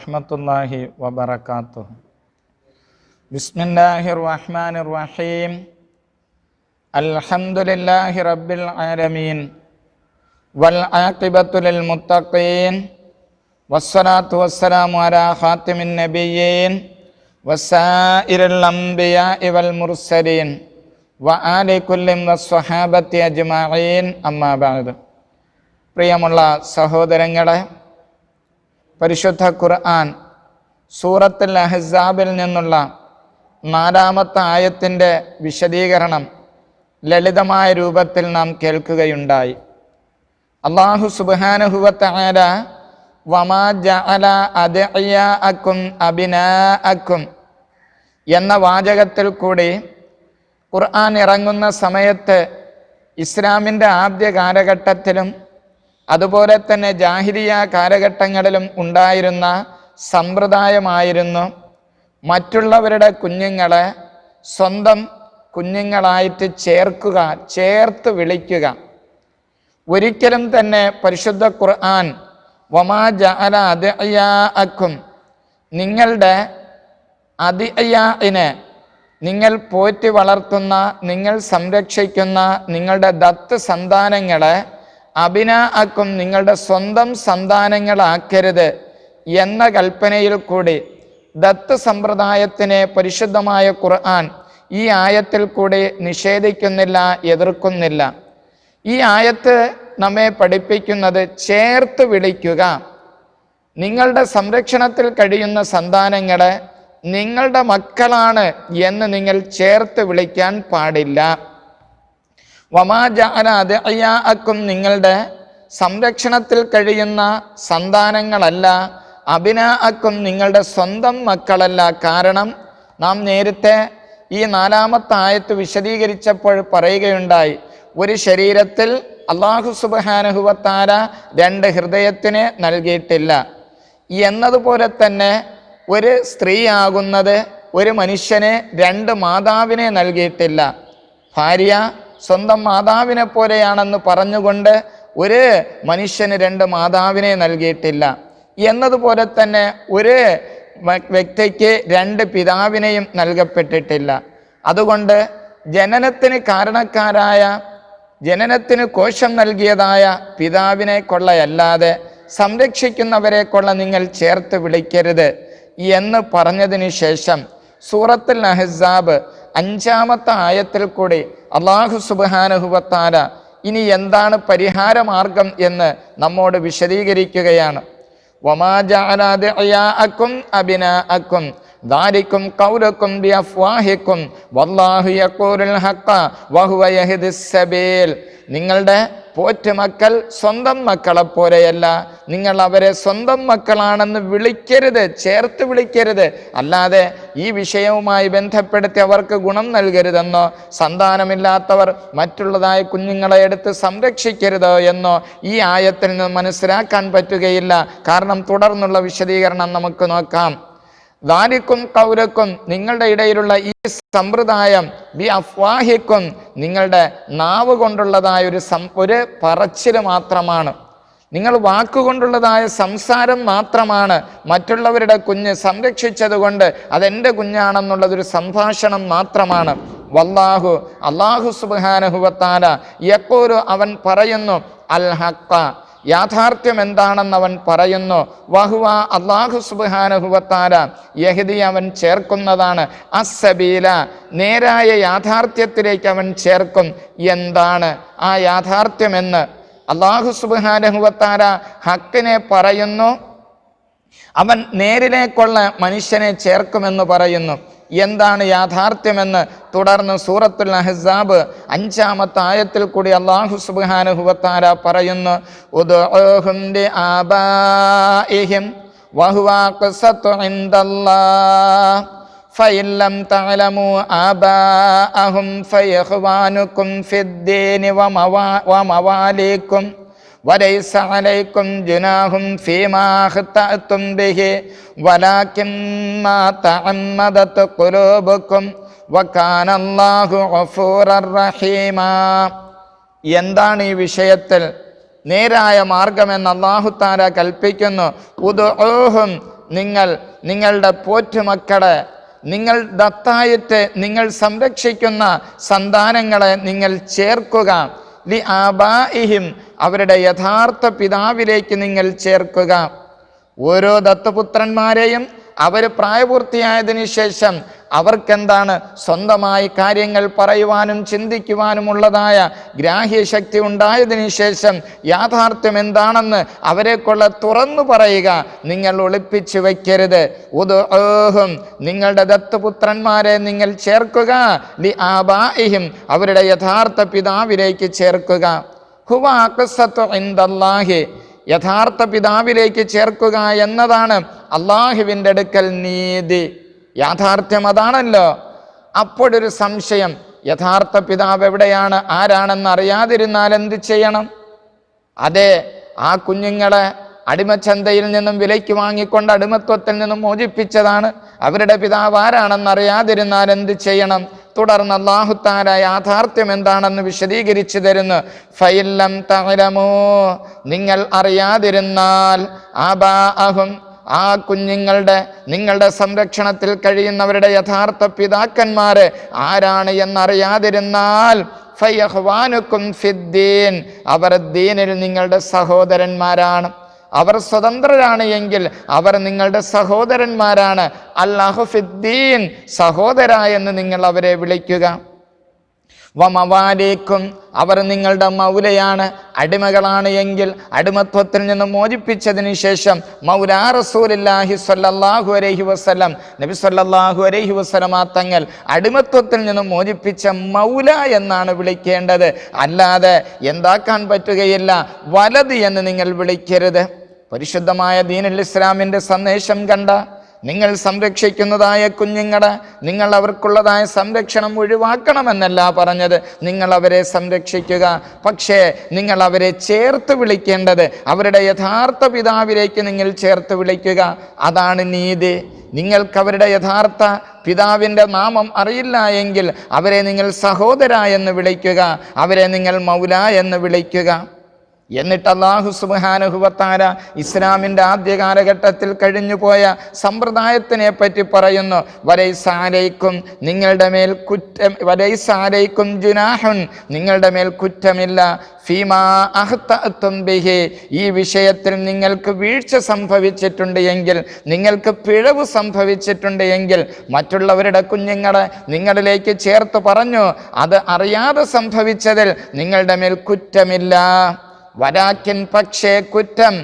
Rahmatullahi wa barakatuh. Bismillahirrahmanirrahim. Alhamdulillahi rabbil alamin. Wal aqibatu lil muttaqin. Wassalatu wassalamu ala khatimin nabiyyin wasairil anbiya'i wal mursalin wa ali kullin wassahabati ajma'in. Amma ba'd. പ്രിയമുള്ള സഹോദരങ്ങളെ, പരിശുദ്ധ ഖുർആൻ സൂറത്തുൽ അഹ്സാബിൽ നിന്നുള്ള 4-ാമത്തെ ആയത്തിൻ്റെ വിശദീകരണം ലളിതമായ രൂപത്തിൽ നാം കേൾക്കുകയുണ്ടായി. അല്ലാഹു സുബ്ഹാനഹു വ തആല വമാ ജഅല അദ്ഇയാഅക്കും അബ്നാഅക്കും എന്ന വാചകത്തിൽ കൂടി ഖുർആൻ ഇറങ്ങുന്ന സമയത്ത് ഇസ്ലാമിൻ്റെ ആദ്യ കാലഘട്ടത്തിലും അതുപോലെ തന്നെ ജാഹിലിയ കാലഘട്ടങ്ങളിലും ഉണ്ടായിരുന്ന സമ്പ്രദായമായിരുന്നു മറ്റുള്ളവരുടെ കുഞ്ഞുങ്ങളെ സ്വന്തം കുഞ്ഞുങ്ങളായിട്ട് ചേർത്ത് വിളിക്കുക. ഒരിക്കലും തന്നെ പരിശുദ്ധ ഖുർആൻ വമാ ജഅല അദ്ഇയാഅക്കും, നിങ്ങളുടെ അദ്ഇയാഇനെ, നിങ്ങൾ പോറ്റി വളർത്തുന്ന, നിങ്ങൾ സംരക്ഷിക്കുന്ന നിങ്ങളുടെ ദത്ത് സന്താനങ്ങളെ അബ്നാഅക്കും, നിങ്ങളുടെ സ്വന്തം സന്താനങ്ങളാക്കരുത് എന്ന കൽപ്പനയിൽ കൂടി ദത്ത് സമ്പ്രദായത്തിനെ പരിശുദ്ധമായ ഖുർആൻ ഈ ആയത്തിൽ കൂടി നിഷേധിക്കുന്നില്ല, എതിർക്കുന്നില്ല. ഈ ആയത്ത് നമ്മെ പഠിപ്പിക്കുന്നത് ചേർത്ത് വിളിക്കുക. നിങ്ങളുടെ സംരക്ഷണത്തിൽ കഴിയുന്ന സന്താനങ്ങളെ നിങ്ങളുടെ മക്കളാണ് എന്ന് നിങ്ങൾ ചേർത്ത് വിളിക്കാൻ പാടില്ല. വമാ ജഅല അദ്ഇയാഅക്കും, നിങ്ങളുടെ സംരക്ഷണത്തിൽ കഴിയുന്ന സന്താനങ്ങളല്ല, അബ്നാഅക്കും, നിങ്ങളുടെ സ്വന്തം മക്കളല്ല. കാരണം നാം നേരത്തെ ഈ 4-ാമത്തെ ആയത്ത് വിശദീകരിച്ചപ്പോൾ പറയുകയുണ്ടായി, ഒരു ശരീരത്തിൽ അല്ലാഹു സുബ്ഹാനഹു വ തആല 2 ഹൃദയത്തിന് നൽകിയിട്ടില്ല എന്നതുപോലെ തന്നെ ഒരു സ്ത്രീ ആകുന്നത് ഒരു മനുഷ്യന് 2 മാതാവിനെ നൽകിയിട്ടില്ല. ഭാര്യ സ്വന്തം മാതാവിനെ പോലെയാണെന്ന് പറഞ്ഞുകൊണ്ട് ഒരു മനുഷ്യന് 2 മാതാവിനെ നൽകിയിട്ടില്ല. എന്നതുപോലെ തന്നെ ഒരു വ്യക്തിക്ക് 2 പിതാവിനെയും നൽകപ്പെട്ടിട്ടില്ല. അതുകൊണ്ട് ജനനത്തിന് കാരണക്കാരായ, ജനനത്തിന് കോശം നൽകിയതായ പിതാവിനെ കൊള്ളയല്ലാതെ സംരക്ഷിക്കുന്നവരെ കൊള്ള നിങ്ങൾ ചേർത്ത് വിളിക്കരുത് എന്ന് പറഞ്ഞതിന് ശേഷം സൂറത്തുൽ അഹ്സാബ് 5-ാമത്തെ ആയത്തിൽ കൂടി അല്ലാഹു സുബ്ഹാനഹു വ തആല ഇനി എന്താണ് പരിഹാരമാർഗം എന്ന് നമ്മോട് വിശദീകരിക്കുകയാണ്. വമാ ജഅല അദ്ഇയാഅക്കും അബ്നാഅക്കും ദാലികും ഖൗലുകും ബിഅഫ്വാഹികും വല്ലാഹു യഖൂലുൽ ഹഖ വഹുവ യഹ്ദിസ് സബീൽ. നിങ്ങളുടെ പോറ്റുമക്കൾ സ്വന്തം മക്കളെ പോലെയല്ല, നിങ്ങൾ അവരെ സ്വന്തം മക്കളാണെന്ന് വിളിക്കരുത്, ചേർത്ത് വിളിക്കരുത്. അല്ലാതെ ഈ വിഷയവുമായി ബന്ധപ്പെടുത്തി അവർക്ക് ഗുണം നൽകരുതെന്നോ സന്താനമില്ലാത്തവർ മറ്റുള്ളതായ കുഞ്ഞുങ്ങളെ എടുത്ത് സംരക്ഷിക്കരുതോ എന്നോ ഈ ആയത്തിൽ നിന്ന് മനസ്സിലാക്കാൻ പറ്റുകയില്ല. കാരണം തുടർന്നുള്ള വിശദീകരണം നമുക്ക് നോക്കാം. ദാലികും ഖൗലുക്കും, നിങ്ങളുടെ ഇടയിലുള്ള ഈ സമ്പ്രദായം ബി അഫ്വാഹിക്കും, നിങ്ങളുടെ നാവ് കൊണ്ടുള്ളതായ ഒരു പറച്ചിൽ മാത്രമാണ്, നിങ്ങൾ വാക്കുകൊണ്ടുള്ളതായ സംസാരം മാത്രമാണ്. മറ്റുള്ളവരുടെ കുഞ്ഞ് സംരക്ഷിച്ചത് കൊണ്ട് അതെൻ്റെ കുഞ്ഞാണെന്നുള്ളതൊരു സംഭാഷണം മാത്രമാണ്. വല്ലാഹു, അല്ലാഹു സുബ്ഹാനഹു വ തആല യഖൂലു, അവൻ പറയുന്നു, അൽ ഹഖ, യാഥാർത്ഥ്യം എന്താണെന്ന് അവൻ പറയുന്നു. വഹുവ, അല്ലാഹു സുബ്ഹാനഹു വ തആല യഹ്ദി, അവൻ ചേർക്കുന്നതാണ്, അസ്സബീല, നേരായ യാഥാർത്ഥ്യത്തിലേക്ക് അവൻ ചേർക്കും. എന്താണ് ആ യാഥാർത്ഥ്യമെന്ന് അല്ലാഹു സുബ്ഹാനഹു വ തആല ഹക്കിനെ പറയുന്നു, അവൻ നേരിലേക്കുള്ള മനുഷ്യനെ ചേർക്കുമെന്ന് പറയുന്നു. എന്താണ് യാഥാർത്ഥ്യമെന്ന് തുടർന്ന് സൂറത്തുൽ അഹ്സാബ് 5-ാമത്തെ ആയത്തിൽ കൂടി അല്ലാഹു സുബ്ഹാനഹു വ തആല പറയുന്നു, ഉദ്ഉഹും ലിആബാഇഹിം വഹുവ ഖസത്തു ഇൻദല്ലാഹ് ഫഇല്ലം തഅലമു ആബാഅഹും ഫയഖ്വാനുക്കും ഫിദ്ദീനി വമവാലിക്കും വലൈസ അലൈക്കും ജുനാഹും ഫീമാ ഖതഅതും ബിഹി വലാകിൻ മാ തഅമ്മദത് ഖുലൂബുക്കും വകാന അല്ലാഹു ഗഫൂറർ റഹീമാ. എന്താണ് ഈ വിഷയത്തിൽ നേരായ മാർഗമെന്ന് അല്ലാഹു തആല കൽപ്പിക്കുന്നു. ഉദ്ഊഹും, നിങ്ങളുടെ പോറ്റുമക്കളെ, നിങ്ങൾ ദത്തായിട്ട് നിങ്ങൾ സംരക്ഷിക്കുന്ന സന്താനങ്ങളെ നിങ്ങൾ ചേർക്കുക. ലി ആബാഇഹിം, അവരുടെ യഥാർത്ഥ പിതാവിലേക്ക് നിങ്ങൾ ചേർക്കുക. ഓരോ ദത്തുപുത്രന്മാരെയും അവർ പ്രായപൂർത്തിയായതിനു ശേഷം അവർക്കെന്താണ് സ്വന്തമായി കാര്യങ്ങൾ പറയുവാനും ചിന്തിക്കുവാനുമുള്ളതായ ഗ്രാഹ്യശക്തി ഉണ്ടായതിനു ശേഷം യാഥാർത്ഥ്യം എന്താണെന്ന് അവരെക്കൊള്ള തുറന്നു പറയുക. നിങ്ങൾ ഒളിപ്പിച്ചു വയ്ക്കരുത്. ഉദ്ഊഹും, നിങ്ങളുടെ ദത്തുപുത്രന്മാരെ നിങ്ങൾ ചേർക്കുക. ലി ആബാഇഹിം, അവരുടെ യഥാർത്ഥ പിതാവിലേക്ക് ചേർക്കുക. ഹുവ അഖ്സതു ഇൻദല്ലാഹി, യഥാർത്ഥ പിതാവിലേക്ക് ചേർക്കുക എന്നതാണ് അള്ളാഹുവിൻ്റെ അടുക്കൽ നീതി. യാഥാർത്ഥ്യം അതാണല്ലോ. അപ്പോഴൊരു സംശയം, യഥാർത്ഥ പിതാവ് എവിടെയാണ്, ആരാണെന്ന് അറിയാതിരുന്നാൽ എന്ത് ചെയ്യണം? അതെ, ആ കുഞ്ഞുങ്ങളെ അടിമച്ചന്തയിൽ നിന്നും വിലയ്ക്ക് വാങ്ങിക്കൊണ്ട് അടിമത്വത്തിൽ നിന്നും മോചിപ്പിച്ചതാണ്. അവരുടെ പിതാവ് ആരാണെന്ന് അറിയാതിരുന്നാൽ എന്ത് ചെയ്യണം? തുടർന്ന് അല്ലാഹു തആല യാഥാർത്ഥ്യം എന്താണെന്ന് വിശദീകരിച്ചു തരുന്നു. ഫഇല്ലം തഅലമൂ, നിങ്ങൾ അറിയാതിരുന്നാൽ, ആബാഅഹും, ആ കുഞ്ഞുങ്ങളുടെ നിങ്ങളുടെ സംരക്ഷണത്തിൽ കഴിയുന്നവരുടെ യഥാർത്ഥ പിതാക്കന്മാര് ആരാണ് എന്നറിയാതിരുന്നാൽ, ഫയഖ്വാനുക്കും ഫിദ്ദീൻ, അവർ ദീനിൽ നിങ്ങളുടെ സഹോദരന്മാരാണ്. അവർ സ്വതന്ത്രരാണ് എങ്കിൽ അവർ നിങ്ങളുടെ സഹോദരന്മാരാണ്. അല്ലാഹു ഫിദ്ദീൻ, സഹോദര എന്ന് നിങ്ങൾ അവരെ വിളിക്കുക. വമവാലിക്കും, അവർ നിങ്ങളുടെ മൗലയാണ്. അടിമകളാണ് എങ്കിൽ അടിമത്വത്തിൽ നിന്ന് മോചിപ്പിച്ചതിന് ശേഷം മൗലാ റസൂലുള്ളാഹി സ്വല്ലല്ലാഹു അലൈഹി വസല്ലം, നബി സ്വല്ലല്ലാഹു അലൈഹി വസല്ലമ തങ്ങൾ അടിമത്വത്തിൽ നിന്ന് മോചിപ്പിച്ച മൗല എന്നാണ് വിളിക്കേണ്ടത്. അല്ലാതെ എന്താക്കാൻ പറ്റുകയില്ല, വലത് എന്ന് നിങ്ങൾ വിളിക്കരുത്. പരിശുദ്ധമായ ദീനുൽ ഇസ്ലാമിൻ്റെ സന്ദേശം കണ്ട നിങ്ങൾ സംരക്ഷിക്കുന്നതായ കുഞ്ഞുങ്ങളെ നിങ്ങൾ അവർക്കുള്ളതായ സംരക്ഷണം ഒഴിവാക്കണമെന്നല്ല പറഞ്ഞത്. നിങ്ങൾ അവരെ സംരക്ഷിക്കുക, പക്ഷേ നിങ്ങൾ അവരെ ചേർത്ത് വിളിക്കേണ്ടത് അവരുടെ യഥാർത്ഥ പിതാവിലേക്ക് നിങ്ങൾ ചേർത്ത് വിളിക്കുക. അതാണ് നീതി. നിങ്ങൾക്ക് അവരുടെ യഥാർത്ഥ പിതാവിൻ്റെ നാമം അറിയില്ല എങ്കിൽ അവരെ നിങ്ങൾ സഹോദര എന്ന് വിളിക്കുക, അവരെ നിങ്ങൾ മൗല എന്ന് വിളിക്കുക. എന്നിട്ട് അല്ലാഹു സുബ്ഹാനഹു വ തആല ഇസ്ലാമിൻ്റെ ആദ്യ കാലഘട്ടത്തിൽ കഴിഞ്ഞുപോയ സമ്പ്രദായത്തിനെ പറ്റി പറയുന്നു. വലൈസ അലൈക്കും, നിങ്ങളുടെ മേൽ കുറ്റം, വലൈസ അലൈക്കും ജുനാഹുൻ, നിങ്ങളുടെ മേൽ കുറ്റമില്ല. ഫീമാ അഖ്തഅതും ബിഹി, ഈ വിഷയത്തിൽ നിങ്ങൾക്ക് വീഴ്ച സംഭവിച്ചിട്ടുണ്ട് എങ്കിൽ, നിങ്ങൾക്ക് പിഴവ് സംഭവിച്ചിട്ടുണ്ട് എങ്കിൽ, മറ്റുള്ളവരുടെ കുഞ്ഞുങ്ങളെ നിങ്ങളിലേക്ക് ചേർത്ത് പറഞ്ഞു, അത് അറിയാതെ സംഭവിച്ചതിൽ നിങ്ങളുടെ മേൽ കുറ്റമില്ല. വലാകിൻ, പക്ഷേ കുറ്റം,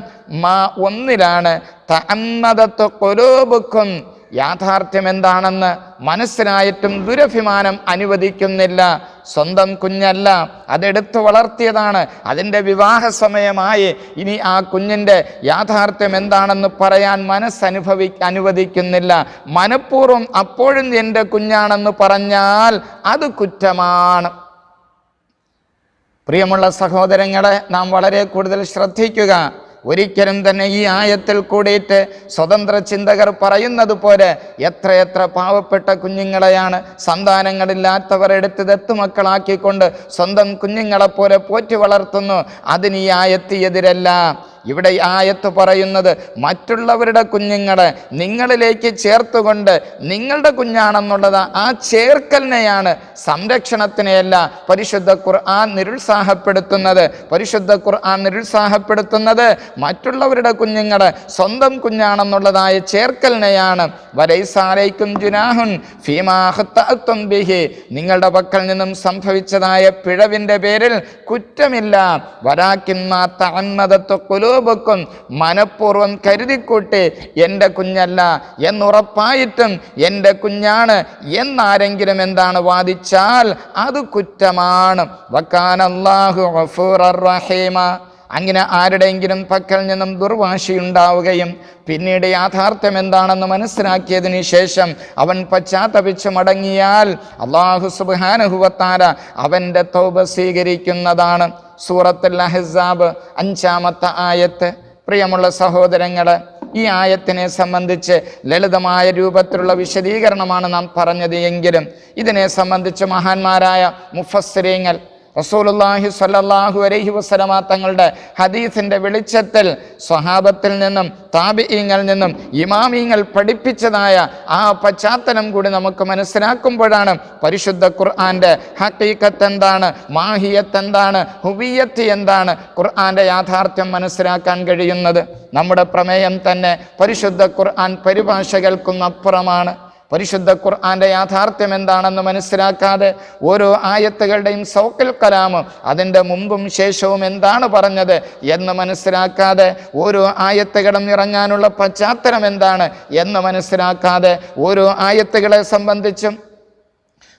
മാ ഒന്നിലാണ്, തഅമ്മദതു ഖുലൂബുക്കും, യാഥാർത്ഥ്യം എന്താണെന്ന് മനസ്സിലായിട്ടും ദുരഭിമാനം അനുവദിക്കുന്നില്ല. സ്വന്തം കുഞ്ഞല്ല, അതെടുത്തു വളർത്തിയതാണ്. അതിൻ്റെ വിവാഹ സമയമായി ഇനി ആ കുഞ്ഞിൻ്റെ യാഥാർത്ഥ്യം എന്താണെന്ന് പറയാൻ അനുവദിക്കുന്നില്ല. മനഃപൂർവ്വം അപ്പോഴും എൻ്റെ കുഞ്ഞാണെന്ന് പറഞ്ഞാൽ അത് കുറ്റമാണ്. പ്രിയമുള്ള സഹോദരങ്ങളെ, നാം വളരെ കൂടുതൽ ശ്രദ്ധിക്കുക. ഒരിക്കലും തന്നെ ഈ ആയത്തിൽ കൂടിയിട്ട് സ്വതന്ത്ര ചിന്തകർ പറയുന്നത് പോലെ എത്രയെത്ര പാവപ്പെട്ട കുഞ്ഞുങ്ങളെയാണ് സന്താനങ്ങളില്ലാത്തവർ എടുത്ത് ദത്തുമക്കളാക്കിക്കൊണ്ട് സ്വന്തം കുഞ്ഞുങ്ങളെപ്പോലെ പോറ്റി വളർത്തുന്നു. അതിന് ഈ ആയത്ത് എതിരല്ല. ഇവിടെ ഈ ആയത്ത് പറയുന്നത് മറ്റുള്ളവരുടെ കുഞ്ഞുങ്ങളെ നിങ്ങളിലേക്ക് ചേർത്തുകൊണ്ട് നിങ്ങളുടെ കുഞ്ഞാണെന്നുള്ളത് ആ ചേർക്കലിനെയാണ്, സംരക്ഷണത്തിനെയല്ല പരിശുദ്ധ ഖുർആൻ നിരുത്സാഹപ്പെടുത്തുന്നത്. പരിശുദ്ധ ഖുർആൻ നിരുത്സാഹപ്പെടുത്തുന്നത് മറ്റുള്ളവരുടെ കുഞ്ഞുങ്ങളെ സ്വന്തം കുഞ്ഞാണെന്നുള്ളതായ ചേർക്കലിനെയാണ്. വലൈസ അലൈക്കും ജുനാഹുൻ ഫീമാ അഖ്തഅതും ബിഹി, നിങ്ങളുടെ പക്കൽ നിന്നും സംഭവിച്ചതായ പിഴവിൻ്റെ പേരിൽ കുറ്റമില്ല. വലാകിൻ മാ തഅമ്മദതു ഖുലൂബുക്കും, മനഃപൂർവ്വം കരുതിക്കൂട്ടി എൻ്റെ കുഞ്ഞല്ല എന്നുറപ്പായിട്ടും എൻ്റെ കുഞ്ഞാണ് എന്നാരെങ്കിലും എന്താണ് വാദിച്ചാൽ അത് കുറ്റമാണ്. വകാനല്ലാഹു ഗഫൂറർ റഹീമ, അങ്ങനെ ആരുടെയെങ്കിലും പക്കൽ നിന്നും ദുർവാശിയുണ്ടാവുകയും പിന്നീട് യാഥാർത്ഥ്യം എന്താണെന്ന് മനസ്സിലാക്കിയതിന് ശേഷം അവൻ പശ്ചാത്തപിച്ച് മടങ്ങിയാൽ അല്ലാഹു സുബ്ഹാനഹു വ തആല അവൻ്റെ തൗബ സ്വീകരിക്കുന്നതാണ്. സൂറത്തുൽ അഹ്സാബ് 5-ാമത്തെ ആയത്ത്. പ്രിയമുള്ള സഹോദരങ്ങളെ, ഈ ആയത്തിനെ സംബന്ധിച്ച് ലളിതമായ രൂപത്തിലുള്ള വിശദീകരണമാണ് നാം പറഞ്ഞത് എങ്കിലും ഇതിനെ സംബന്ധിച്ച് മഹാന്മാരായ മുഫസ്സിരീങ്ങൾ റസൂലുള്ളാഹി സ്വല്ലല്ലാഹു അലൈഹി വസല്ലമ തങ്ങളുടെ ഹദീസിന്റെ വെളിച്ചത്തിൽ സ്വഹാബത്തിൽ നിന്നും താബിഈങ്ങളിൽ നിന്നും ഇമാമീങ്ങൾ പഠിപ്പിച്ചതായ ആ പശ്ചാത്തലം കൂടി നമുക്ക് മനസ്സിലാക്കുമ്പോഴാണ് പരിശുദ്ധ ഖുർആന്റെ ഹഖീഖത്ത് എന്താണ്, മാഹിയത്ത് എന്താണ്, ഹുവിയത്ത് എന്താണ്, ഖുർആന്റെ യാഥാർത്ഥ്യം മനസ്സിലാക്കാൻ കഴിയുന്നത്. നമ്മുടെ പ്രമേയം തന്നെ പരിശുദ്ധ ഖുർആൻ പരിഭാഷകൾക്കും അപ്പുറമാണ്. പരിശുദ്ധ ഖുർആന്റെ യാഥാർത്ഥ്യം എന്താണെന്ന് മനസ്സിലാക്കാതെ ഓരോ ആയത്തുകളുടെയും സൗഖൽ കലാമും അതിൻ്റെ മുമ്പും ശേഷവും എന്താണ് പറഞ്ഞത് എന്ന് മനസ്സിലാക്കാതെ, ഓരോ ആയത്തുകളും ഇറങ്ങാനുള്ള പശ്ചാത്തലം എന്താണ് എന്ന് മനസ്സിലാക്കാതെ, ഓരോ ആയത്തുകളെ സംബന്ധിച്ചും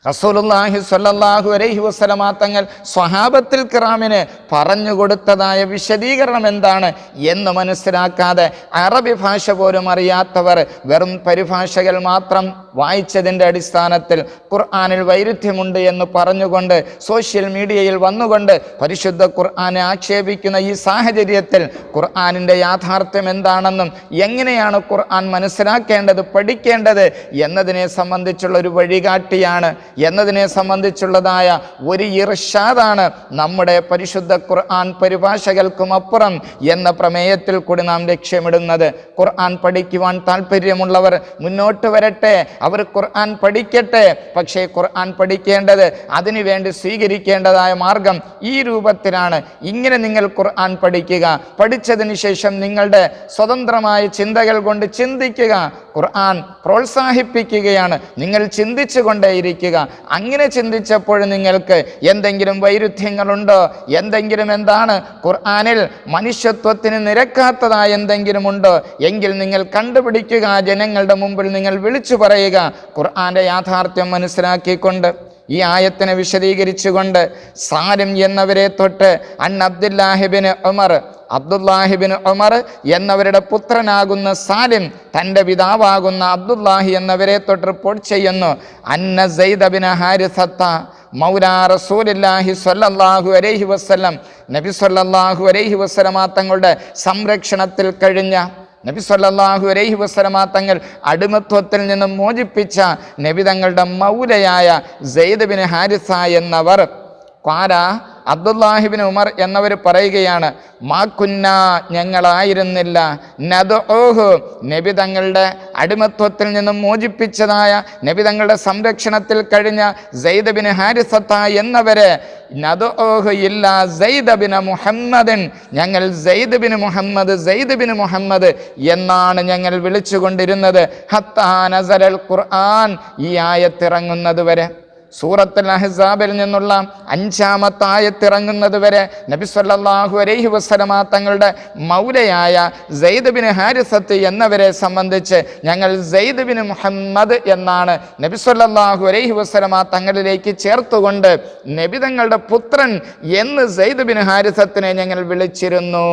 റസൂലുള്ളാഹി സ്വല്ലല്ലാഹു അലൈഹി വസല്ലമ തങ്ങൾ സ്വഹാബത്തുൽ കിറാമിന് പറഞ്ഞു കൊടുത്തതായ വിശദീകരണം എന്താണ് എന്ന് മനസ്സിലാക്കാതെ, അറബി ഭാഷ പോലും അറിയാത്തവർ വെറും പരിഭാഷകൾ മാത്രം വായിച്ചതിൻ്റെ അടിസ്ഥാനത്തിൽ ഖുർആനിൽ വൈരുദ്ധ്യമുണ്ട് എന്ന് പറഞ്ഞുകൊണ്ട് സോഷ്യൽ മീഡിയയിൽ വന്നുകൊണ്ട് പരിശുദ്ധ ഖുർആനെ ആക്ഷേപിക്കുന്ന ഈ സാഹചര്യത്തിൽ ഖുർആനിൻ്റെ യാഥാർത്ഥ്യം എന്താണെന്നും എങ്ങനെയാണ് ഖുർആൻ മനസ്സിലാക്കേണ്ടത്, പഠിക്കേണ്ടത് എന്നതിനെ സംബന്ധിച്ചുള്ള ഒരു വഴികാട്ടിയാണ്, എന്നതിനെ സംബന്ധിച്ചുള്ളതായ ഒരു ഇർഷാദാണ് നമ്മുടെ പരിശുദ്ധ ഖുർആൻ പരിഭാഷകൾക്കും അപ്പുറം എന്ന പ്രമേയത്തിൽ കൂടി നാം ലക്ഷ്യമിടുന്നത്. ഖുർആൻ പഠിക്കുവാൻ താല്പര്യമുള്ളവർ മുന്നോട്ട് വരട്ടെ, അവർ ഖുർആൻ പഠിക്കട്ടെ. പക്ഷേ ഖുർആൻ പഠിക്കേണ്ടത്, അതിനുവേണ്ടി സ്വീകരിക്കേണ്ടതായ മാർഗം ഈ രൂപത്തിലാണ്. ഇങ്ങനെ നിങ്ങൾ ഖുർആൻ പഠിക്കുക, പഠിച്ചതിന് ശേഷം നിങ്ങളുടെ സ്വതന്ത്രമായ ചിന്തകൾ കൊണ്ട് ചിന്തിക്കുക. ഖുർആൻ പ്രോത്സാഹിപ്പിക്കുകയാണ്, നിങ്ങൾ ചിന്തിച്ചു കൊണ്ടേയിരിക്കുക. അങ്ങനെ ചിന്തിച്ചപ്പോൾ നിങ്ങൾക്ക് എന്തെങ്കിലും വൈരുദ്ധ്യങ്ങളുണ്ടോ, എന്തെങ്കിലും എന്താണ് ഖുർആനിൽ മനുഷ്യത്വത്തിന് നിരക്കാത്തതായ എന്തെങ്കിലും ഉണ്ടോ എങ്കിൽ നിങ്ങൾ കണ്ടുപിടിക്കുക, ജനങ്ങളുടെ മുമ്പിൽ നിങ്ങൾ വിളിച്ചു പറയുക. ഖുർആന്റെ യാഥാർത്ഥ്യം മനസ്സിലാക്കിക്കൊണ്ട് ഈ ആയത്തിനെ വിശദീകരിച്ചുകൊണ്ട് സാലിം എന്നവരെ തൊട്ട് അബ്ദുല്ലാഹിബിൻ ഉമർ എന്നവരുടെ പുത്രനാകുന്ന സാലിം തൻ്റെ പിതാവാകുന്ന അബ്ദുല്ലാഹി എന്നവരെ തൊട്ട് റിപ്പോർട്ട് ചെയ്യുന്നു, അന്ന സയ്യിദ് ബിൻ ഹാരിസത്ത മൗലാ റസൂലുള്ളാഹി സ്വല്ലല്ലാഹു അലൈഹി വസല്ലം, നബി സ്വല്ലല്ലാഹു അലൈഹി വസല്ലമ തങ്ങളുടെ സംരക്ഷണത്തിൽ കഴിഞ്ഞ, നബി സ്വല്ലല്ലാഹു അലൈഹി വസല്ലമ തങ്ങൾ അടിമത്വത്തിൽ നിന്നും മോചിപ്പിച്ച നബി തങ്ങളുടെ മൗലയായ സയ്യിദ് ബിൻ ഹാരിസ എന്നവർ, അബ്ദുല്ലാഹിബിൻ ഉമർ എന്നവർ പറയുകയാണ്, മാക്കുന്ന ഞങ്ങളായിരുന്നില്ല, നദ്ഉഹു നബി തങ്ങളുടെ അടിമത്വത്തിൽ നിന്നും മോചിപ്പിച്ചതായ നബി തങ്ങളുടെ സംരക്ഷണത്തിൽ കഴിഞ്ഞ സയ്യിദ് ബിൻ ഹാരിസത്ത എന്നവരെ, നദ്ഉഹു ഇല്ല സയ്യിദ് ബിൻ മുഹമ്മദൻ, ഞങ്ങൾ സയ്യിദ് ബിൻ മുഹമ്മദ് എന്നാണ് ഞങ്ങൾ വിളിച്ചുകൊണ്ടിരുന്നത്. ഹത്താ നസലൽ ഖുർആൻ, ഈ ആയത്തിറങ്ങുന്നത് വരെ. സൂറത്തുൽ അഹ്സാബിൽ നിന്നുള്ള 5-ാമത്തെ ആയത്തിറങ്ങുന്നത് വരെ നബി സല്ലല്ലാഹു അലൈഹി വസല്ലമ തങ്ങളുടെ മൗലയായ സയ്യിദ് ബിൻ ഹാരിസത്ത് എന്നവരെ സംബന്ധിച്ച് ഞങ്ങൾ സയ്യിദ് ബിൻ മുഹമ്മദ് എന്നാണ് നബി സല്ലല്ലാഹു അലൈഹി വസല്ലമ തങ്ങളിലേക്ക് ചേർത്തുകൊണ്ട് നബി തങ്ങളുടെ പുത്രൻ എന്ന് സയ്യിദ് ബിൻ ഹാരിസത്തിനെ ഞങ്ങൾ വിളിച്ചിരുന്നു.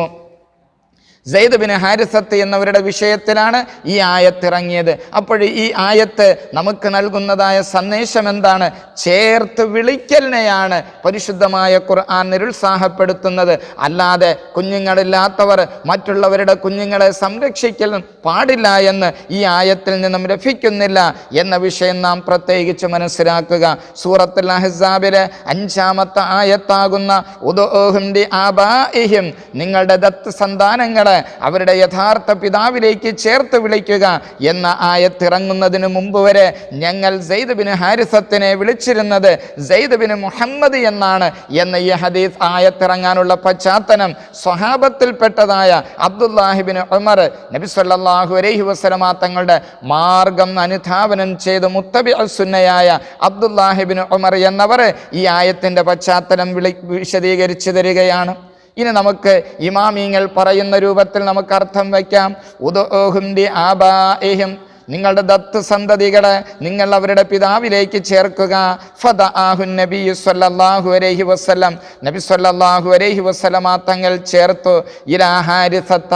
സയ്യിദ് ബിൻ ഹാരിസത്ത് എന്നവരുടെ വിഷയത്തിലാണ് ഈ ആയത്തിറങ്ങിയത്. അപ്പോൾ ഈ ആയത്ത് നമുക്ക് നൽകുന്നതായ സന്ദേശം എന്താണ്? ചേർത്ത് വിളിക്കലിനെയാണ് പരിശുദ്ധമായ ഖുർആൻ നിരുത്സാഹപ്പെടുത്തുന്നത്. അല്ലാതെ കുഞ്ഞുങ്ങളില്ലാത്തവർ മറ്റുള്ളവരുടെ കുഞ്ഞുങ്ങളെ സംരക്ഷിക്കൽ പാടില്ല എന്ന് ഈ ആയത്തിൽ നിന്നും ലഭിക്കുന്നില്ല എന്ന വിഷയം നാം പ്രത്യേകിച്ച് മനസ്സിലാക്കുക. സൂറത്തുൽ അഹ്സാബിലെ 5-ാമത്തെ ആയത്താകുന്ന ഉദഊഹും ലിആബാഇഹിം, നിങ്ങളുടെ ദത്ത് സന്താനങ്ങളെ അവരുടെ യഥാർത്ഥ പിതാവിലേക്ക് ചേർത്ത് വിളിക്കുക എന്ന ആയത്തിറങ്ങുന്നതിന് മുമ്പ് വരെ ഞങ്ങൾ സയ്യിദ് ബിൻ ഹാരിസത്തിനെ വിളിച്ചിരുന്നത് സയ്യിദ് ബിൻ മുഹമ്മദ് എന്നാണ് എന്ന ഈ ഹദീസ് ആയത്തിറങ്ങാനുള്ള പശ്ചാത്തലം സ്വഹാബത്തിൽപ്പെട്ടതായ അബ്ദുല്ലാഹിബിൻ ഉമർ നബി സല്ലല്ലാഹു അലൈഹി വസല്ലമ തങ്ങളുടെ മാർഗം അനുധാവനം ചെയ്ത് മുത്തബിഉ സുന്നയായ അബ്ദുല്ലാഹിബിൻ ഉമർ എന്നവർ ഈ ആയത്തിൻ്റെ പശ്ചാത്തലം വിശദീകരിച്ചു തരികയാണ്. ഇനി നമുക്ക് ഇമാമിങ്ങൾ പറയുന്ന രൂപത്തിൽ നമുക്ക് അർത്ഥം വയ്ക്കാം. ഉദഊഹും ലിആബാഇഹിം, നിങ്ങളുടെ ദത്ത് സന്തതികളെ നിങ്ങൾ അവരുടെ പിതാവിലേക്ക് ചേർക്കുക. ഫദഅഹു നബി സ്വല്ലല്ലാഹു അലൈഹി വസല്ലം, നബി സ്വല്ലല്ലാഹു അലൈഹി വസല്ലമ തങ്ങൾ ചേർത്തു. ഇലാ ഹാരിസത്ത,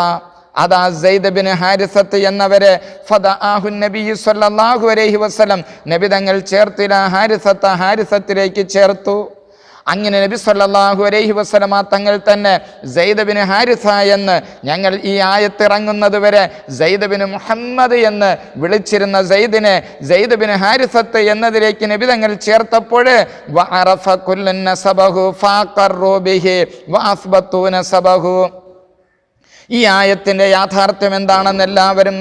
അതാ സയ്യിദ് ബിൻ ഹാരിസത്ത് എന്നവരെ ഫദഅഹു നബി സ്വല്ലല്ലാഹു അലൈഹി വസല്ലം നബി തങ്ങൾ ചേർത്ത്. ഇലാ ഹാരിസത്ത, ഹാരിസത്തിലേക്ക് ചേർത്തു. അങ്ങനെ നബി സല്ലല്ലാഹു അലൈഹി വസല്ലമ തങ്ങൾ തന്നെ സെയ്ദ് ബിൻ ഹാരിസ എന്ന്, ഞങ്ങൾ ഈ ആയത്ത് ഇറങ്ങുന്നത് വരെ സെയ്ദ് ബിൻ മുഹമ്മദ് എന്ന് വിളിച്ചിരുന്ന സെയ്ദിനെ സെയ്ദ് ബിൻ ഹാരിസത്ത് എന്നതിലേക്ക് നബി തങ്ങൾ ചേർത്തപ്പോൾ വഅറഫ കുല്ലൻ നസബഹു ഫഖറു ബിഹി വഅസ്ബതു നസബഹു. ഈ ആയത്തിൻ്റെ യാഥാർത്ഥ്യം എന്താണെന്ന് എല്ലാവരും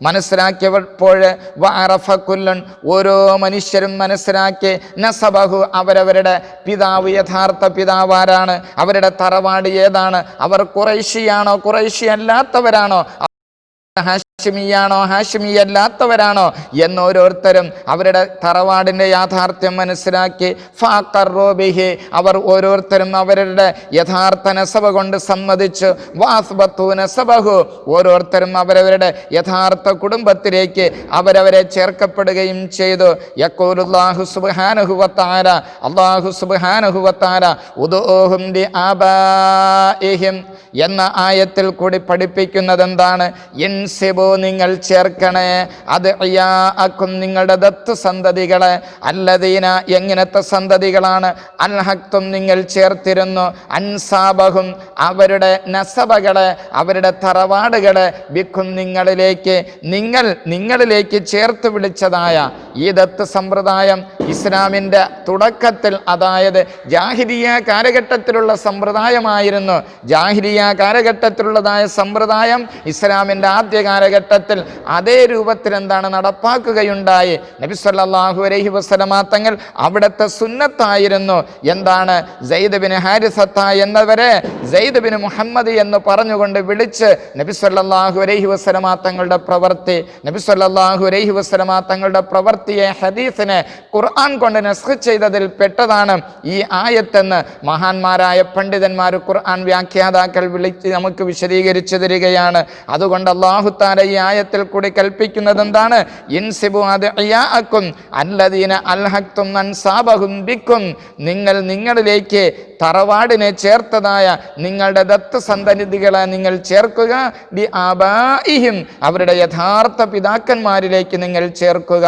മനസ്സിലാക്കിയപ്പോൾ വഅറഫ കുല്ലൻ, ഓരോ മനുഷ്യരും മനസ്സിലാക്കി, നസബഹു, അവരവരുടെ പിതാവ്, യഥാർത്ഥ പിതാവ് ആരാണ്, അവരുടെ തറവാട് ഏതാണ്, അവർ ഖുറൈശിയാണോ ഖുറൈശി അല്ലാത്തവരാണോ, ഹാഷിമിയാണോ ഹാഷിമി അല്ലാത്തവരാണോ എന്ന് ഓരോരുത്തരും അവരുടെ തറവാടിൻ്റെ യാഥാർത്ഥ്യം മനസ്സിലാക്കി ഫഖറു ബിഹി, അവർ ഓരോരുത്തരും അവരുടെ യഥാർത്ഥ നസബ കൊണ്ട് സമ്മതിച്ചു. വഅസ്ബതു നസബഹു, ഓരോരുത്തരും അവരവരുടെ യഥാർത്ഥ കുടുംബത്തിലേക്ക് അവരവരെ ചേർക്കപ്പെടുകയും ചെയ്തു. യഖൂലുല്ലാഹു സുബ്ഹാനഹു വതആല, അല്ലാഹു സുബ്ഹാനഹു വതആല ഉദൂഹും ലിആബാഇഹിം എന്ന ആയത്തിൽ കൂടി പഠിപ്പിക്കുന്നത് എന്താണ്? ഇൻസിബു, നിങ്ങൾ ചേർക്കണേ, അത് അക്കും, നിങ്ങളുടെ ദത്ത് സന്തതികളെ, അല്ലദീന, എങ്ങനത്തെ സന്തതികളാണ്, അൽഹക്തും, നിങ്ങൾ ചേർത്തിരുന്നു, അൻസാബഹും, അവരുടെ നസബകളെ, അവരുടെ തറവാടുകളെ, ബിക്കും, നിങ്ങളിലേക്ക് ചേർത്ത് വിളിച്ചതായ ഈ ദത്ത് സമ്പ്രദായം ഇസ്ലാമിൻ്റെ തുടക്കത്തിൽ, അതായത് ജാഹിലിയ കാലഘട്ടത്തിലുള്ള സമ്പ്രദായമായിരുന്നു. ജാഹിലിയ കാലഘട്ടത്തിലുള്ളതായ സമ്പ്രദായം ഇസ്ലാമിൻ്റെ ആദ്യ കാലഘട്ടത്തിൽ അതേ രൂപത്തിൽ എന്താണ് നടപ്പാക്കുകയുണ്ടായി. നബി സല്ലല്ലാഹു അലൈഹി വസല്ലമ തങ്ങൾ അവിടുത്തെ സുന്നത്തായിരുന്നു എന്താണ്, സെയ്ദ് ബിൻ ഹാരിസത്ത എന്നവരെ സെയ്ദ് ബിൻ മുഹമ്മദ് എന്ന് പറഞ്ഞുകൊണ്ട് വിളിച്ച് നബി സല്ലല്ലാഹു അലൈഹി വസല്ലമ തങ്ങളുടെ പ്രവൃത്തി, നബി സല്ലല്ലാഹു അലൈഹി വസല്ലമ തങ്ങളുടെ പ്രവൃത്തിയെ, ഹദീസിനെ ഖുർആൻ കൊണ്ട് നസ്ഖ് ചെയ്തതിൽ പെട്ടതാണ് ഈ ആയത്തെന്ന് മഹാന്മാരായ പണ്ഡിതന്മാർ, ഖുർആൻ വ്യാഖ്യാതാക്കൾ വിളിച്ച് നമുക്ക് വിശദീകരിച്ചു തരികയാണ്. അതുകൊണ്ട് അല്ലാഹു തആല ഈ ആയത്തിൽ കൂടി കൽപ്പിക്കുന്നത് എന്താണ്? ഇൻസിബു അദ്ഇയാഅക്കും അല്ലദീന അൽഹഖ്തും അൻസാബഹും ബിക്കും, നിങ്ങളിലേക്ക് തറവാടിനെ ചേർത്തതായ നിങ്ങളുടെ ദത്ത് സന്തതികളെ നിങ്ങൾ ചേർക്കുക, ബി ആബാഇഹിം, അവരുടെ യഥാർത്ഥ പിതാക്കന്മാരിലേക്ക് നിങ്ങൾ ചേർക്കുക.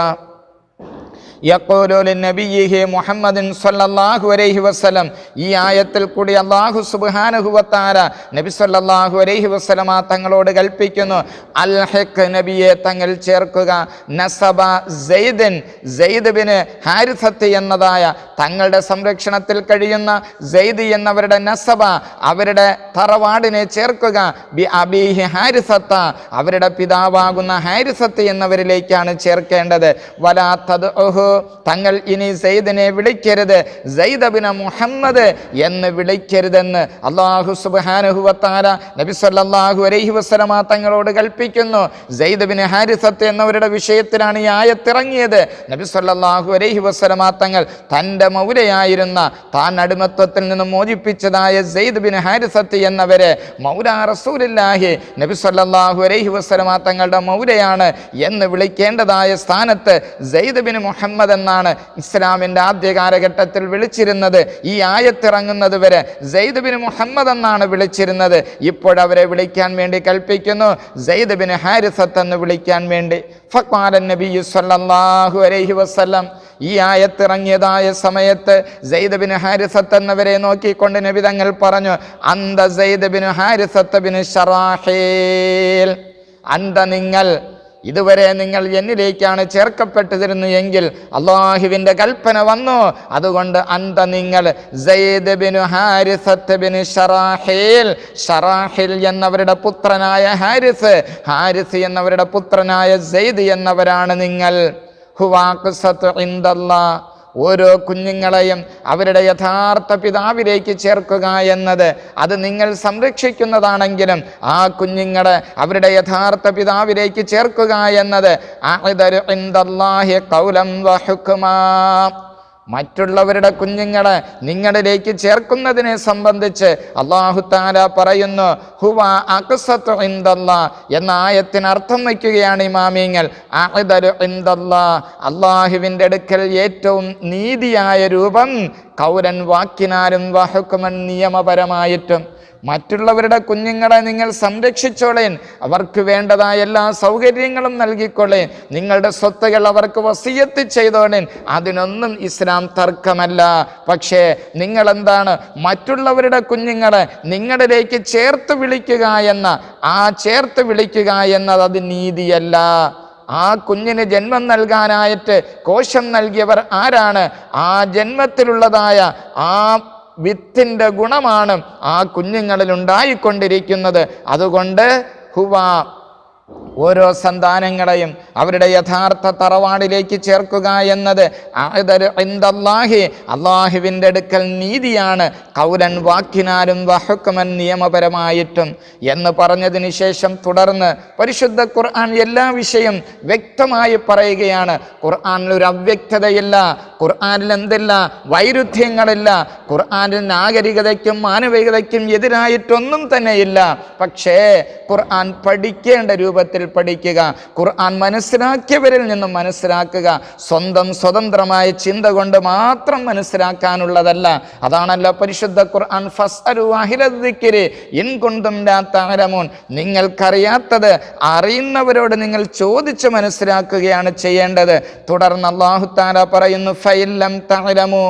യഖൂലു ലിനബിയിഹി മുഹമ്മദിൻ സ്വല്ലല്ലാഹു അലൈഹി വസല്ലം, ഈ ആയത്തിൽ കൂടി അല്ലാഹു സുബ്ഹാനഹു വതആല നബി സ്വല്ലല്ലാഹു അലൈഹി വസല്ലമ തങ്ങളോട് കൽപ്പിക്കുന്നു, അൽഹിഖ്, നബിയെ തങ്ങൾ ചേർക്കുക, നസബ സെയ്ദിൻ, സെയ്ദ് ബിൻ ഹാരിസത്ത് എന്നതായ തങ്ങളുടെ സംരക്ഷണത്തിൽ കഴിയുന്ന സെയ്ദ് എന്നവരുടെ നസബ, അവരുടെ തറവാടിനെ ചേർക്കുക, ബി അബീഹി ഹാരിസത്ത, അവരുടെ പിതാവാകുന്ന ഹാരിസത്ത് എന്നവരിലേക്കാണ് ചേർക്കേണ്ടത്. വലാ തദ്ഉഹു, തങ്ങൾ ഇനി സെയ്ദിനെ വിളിക്കരുത്, സെയ്ദ് ബിൻ മുഹമ്മദ് എന്ന് വിളിക്കരുതെന്ന് അല്ലാഹു സുബ്ഹാനഹു വതആല നബി സല്ലല്ലാഹു അലൈഹി വസല്ലമ തങ്ങളോട് കൽപ്പിക്കുന്നു. സെയ്ദ് ബിൻ ഹാരിസത്ത് എന്നവരുടെ വിഷയത്തിലാണ് ഈ ആയത്ത് ഇറങ്ങിയത്. നബി സല്ലല്ലാഹു അലൈഹി വസല്ലമ തങ്ങൾ തൻ്റെ മൗലയായിരുന്ന, താൻ അടിമത്വത്തിൽ നിന്ന് മോചിപ്പിച്ചതായ സെയ്ദ് ബിൻ ഹാരിസത്ത് എന്നവരെ മൗലാ റസൂലുള്ളാഹി നബി സല്ലല്ലാഹു അലൈഹി വസല്ലമ തങ്ങളുടെ മൗലയാണ് എന്ന് വിളിക്കേണ്ടതായ സ്ഥാനത്ത് സെയ്ദ് ബിൻ മുഹമ്മദ് എന്നാണ് ഇസ്ലാമിൻ്റെ ആദ്യ കാലഘട്ടത്തിൽ വിളിച്ചിരുന്നത്. ഈ ആയത്തിറങ്ങുന്നത് വരെ സെയ്ദ് ബിൻ മുഹമ്മദ് എന്നാണ് വിളിച്ചിരുന്നത്. ഇപ്പോഴവരെ വിളിക്കാൻ വേണ്ടി കൽപ്പിക്കുന്നു, സെയ്ദ് ബിൻ ഹാരിസത്ത് എന്ന് വിളിക്കാൻ വേണ്ടി. ഫഖാല നബിയ്യു സ്വല്ലല്ലാഹു അലൈഹി വസല്ലം, ഈ ആയത്തിറങ്ങിയതായ സമയത്ത് സെയ്ദ് ബിൻ ഹാരിസത്ത് എന്നവരെ നോക്കിക്കൊണ്ട് നബി തങ്ങൾ പറഞ്ഞു, അന്ത സെയ്ദ് ബിൻ ഹാരിസത്ത് ബിൻ ശറാഹീൽ, അന്ത, നിങ്ങൾ, ഇതുവരെ നിങ്ങൾ എന്നിലേക്കാണ് ചേർക്കപ്പെട്ടിരുന്നു എങ്കിൽ അല്ലാഹുവിൻ്റെ കൽപ്പന വന്നു. അതുകൊണ്ട് അന്ത, നിങ്ങൾ, സെയ്ദ് ബിൻ ഹാരിസത്ത് ബിൻ ശറാഹീൽ, ശറാഹീൽ എന്നവരുടെ പുത്രനായ ഹാരിസ്, ഹാരിസ് എന്നവരുടെ പുത്രനായ സെയ്ദ് എന്നവരാണ് നിങ്ങൾ. ഹുവാ ഖിസ്സത്തു ഇൻദല്ലാഹ്, ഓരോ കുഞ്ഞുങ്ങളെയും അവരുടെ യഥാർത്ഥ പിതാവിലേക്ക് ചേർക്കുക എന്നത് അത് നിങ്ങൾ സംരക്ഷിക്കുന്നതാണെങ്കിലും ആ കുഞ്ഞുങ്ങളെ അവരുടെ യഥാർത്ഥ പിതാവിലേക്ക് ചേർക്കുക എന്നത് അഅ്ദരു ഇൻദല്ലാഹി ഖൗലൻ വ ഹുക്മാ, മറ്റുള്ളവരുടെ കുഞ്ഞുങ്ങളെ നിങ്ങളിലേക്ക് ചേർക്കുന്നതിനെ സംബന്ധിച്ച് അല്ലാഹു തആല പറയുന്നു, ഹുവ അഖ്സത്തു ഇൻദല്ലാഹ് എന്ന ആയത്തിന് അർത്ഥം വയ്ക്കുകയാണ് ഇമാമിങ്ങൾ. അഅ്ദലു ഇൻദല്ലാഹ്, അല്ലാഹുവിൻ്റെ അടുക്കൽ ഏറ്റവും നീതിയായ രൂപം, ഖൗലൻ, വാക്കിനാലും, വഹുക്മൻ, നിയമപരമായിട്ടും. മറ്റുള്ളവരുടെ കുഞ്ഞുങ്ങളെ നിങ്ങൾ സംരക്ഷിച്ചോളേൻ, അവർക്ക് വേണ്ടതായ എല്ലാ സൗകര്യങ്ങളും നൽകിക്കൊള്ളേൻ, നിങ്ങളുടെ സ്വത്തുകൾ അവർക്ക് വസിയത്ത് ചെയ്തോളേൻ. അതിനൊന്നും ഇസ്ലാം തർക്കമല്ല. പക്ഷേ നിങ്ങളെന്താണ് മറ്റുള്ളവരുടെ കുഞ്ഞുങ്ങളെ നിങ്ങളിലേക്ക് ചേർത്ത് വിളിക്കുക എന്ന ചേർത്ത് വിളിക്കുക എന്നത് അത് നീതിയല്ല. ആ കുഞ്ഞിന് ജന്മം നൽകാനായിട്ട് കോശം നൽകിയവർ ആരാണ്? ആ ജന്മത്തിലുള്ളതായ ആ വിത്തിൻ്റെ ഗുണമാണ് ആ കുഞ്ഞുങ്ങളിൽ ഉണ്ടായിക്കൊണ്ടിരിക്കുന്നത്. അതുകൊണ്ട് ഓരോ സന്താനങ്ങളെയും അവരുടെ യഥാർത്ഥ തറവാടിലേക്ക് ചേർക്കുക എന്നത് അള്ളാഹുവിൻ്റെ അടുക്കൽ നീതിയാണ്, ഖൗലൻ വാക്കിനാലും വഹുക്മൻ നിയമപരമായിട്ടും എന്ന് പറഞ്ഞതിന് ശേഷം തുടർന്ന് പരിശുദ്ധ ഖുർആൻ എല്ലാ വിഷയം വ്യക്തമായി പറയുകയാണ്. ഖുർആനിൽ ഒരു അവ്യക്തതയില്ല, ഖുർആനിൽ എന്തില്ല, വൈരുദ്ധ്യങ്ങളില്ല, ഖുർആനിൽ നാഗരികതയ്ക്കും മാനവികതയ്ക്കും എതിരായിട്ടൊന്നും തന്നെയില്ല. പക്ഷേ ഖുർആൻ പഠിക്കേണ്ട രൂപത്തിൽ പഠിക്കുക, ഖുർആൻ മനസ്സിലാക്കിയവരിൽ നിന്നും മനസ്സിലാക്കുക. സ്വതന്ത്രമായ ചിന്ത കൊണ്ട് മാത്രം മനസ്സിലാക്കാനുള്ളതല്ല. അതാണല്ലോ പരിശുദ്ധ ഖുർആൻ ഫസ്അലു അഹ്ലദ്ദിക്രി ഇൻ കുന്തും ലാ തഅലമൂൻ. നിങ്ങൾക്കറിയാത്തത് അറിയുന്നവരോട് നിങ്ങൾ ചോദിച്ച് മനസ്സിലാക്കുകയാണ് ചെയ്യേണ്ടത്. തുടർന്ന് അല്ലാഹു തആല പറയുന്നു ഫഇല്ലം തഅലമു,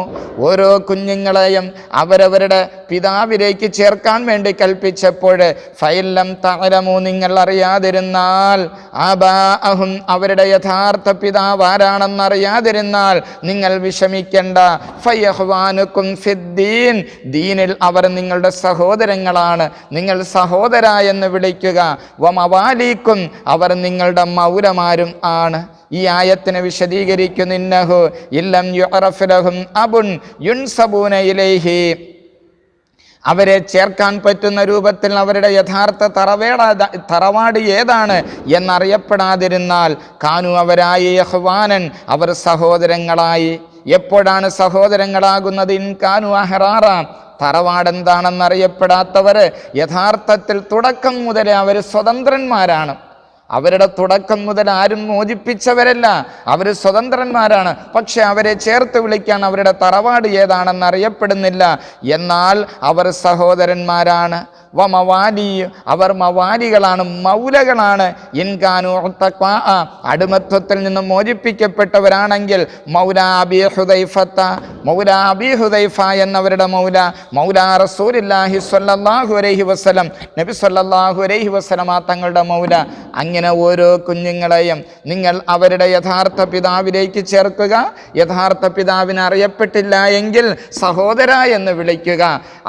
ഓരോ കുഞ്ഞുങ്ങളെയും അവരവരുടെ പിതാവിലേക്ക് ചേർക്കാൻ വേണ്ടി കൽപ്പിച്ചപ്പോൾ ഫഇല്ലം തഅലമു, നിങ്ങൾ അറിയാതിരുന്നാൽ, ആബാഅഹും അവരുടെ യഥാർത്ഥ പിതാവ് ആരാണെന്നറിയാതിരുന്നാൽ നിങ്ങൾ വിഷമിക്കേണ്ട. ഫയഹ്വാനുക്കും ഫിദ്ദീൻ, ദീനിൽ അവർ നിങ്ങളുടെ സഹോദരങ്ങളാണ്, നിങ്ങൾ സഹോദര എന്ന് വിളിക്കുക. വമവാലിക്കും, അവർ നിങ്ങളുടെ മൗലമാരും ആണ്. ഈ ആയത്തിനെ വിശദീകരിക്കുന്നു. ഇന്നഹു ഇല്ലം യുഅറഫ് ലഹും അബുൻ യുൻസബൂന ഇലൈഹി, അവരെ ചേർക്കാൻ പറ്റുന്ന രൂപത്തിൽ അവരുടെ യഥാർത്ഥ തറവാട് ഏതാണ് എന്നറിയപ്പെടാതിരുന്നാൽ കാനു അവരായി യഹ്വാനൻ, അവർ സഹോദരങ്ങളായി. എപ്പോഴാണ് സഹോദരങ്ങളാകുന്നത്? ഇൻ കാനു അഹ്റാറ, തറവാടെന്താണെന്നറിയപ്പെടാത്തവർ യഥാർത്ഥത്തിൽ തുടക്കം മുതലേ അവർ സ്വതന്ത്രന്മാരാണ്. അവരുടെ തുടക്കം മുതൽ ആരും മോചിപ്പിച്ചവരല്ല, അവർ സ്വതന്ത്രന്മാരാണ്. പക്ഷെ അവരെ ചേർത്ത് വിളിക്കാൻ അവരുടെ തറവാട് ഏതാണെന്ന് അറിയപ്പെടുന്നില്ല. എന്നാൽ അവർ സഹോദരന്മാരാണ്. വമവാലി, അവർ മവാലികളാണ്, മൗലകളാണ്. ഇൻകാനു ഉത്തഖാ, അടിമത്വത്തിൽ നിന്ന് മോചിപ്പിക്കപ്പെട്ടവരാണെങ്കിൽ മൗല അബീ ഹുദൈഫത്ത, മൗല അബീ ഹുദൈഫ എന്നവരുടെ മൗല റസൂലുള്ളാഹി സ്വല്ലല്ലാഹു അലൈഹി വസല്ലം, നബി സ്വല്ലല്ലാഹു അലൈഹി വസല്ലമ തങ്ങളുടെ മൗല. അങ്ങനെ ഓരോ കുഞ്ഞുങ്ങളെയും നിങ്ങൾ അവരുടെ യഥാർത്ഥ പിതാവിലേക്ക് ചേർക്കുക. യഥാർത്ഥ പിതാവിനെ അറിയപ്പെട്ടില്ല എങ്കിൽ സഹോദര എന്ന് വിളിക്കുക.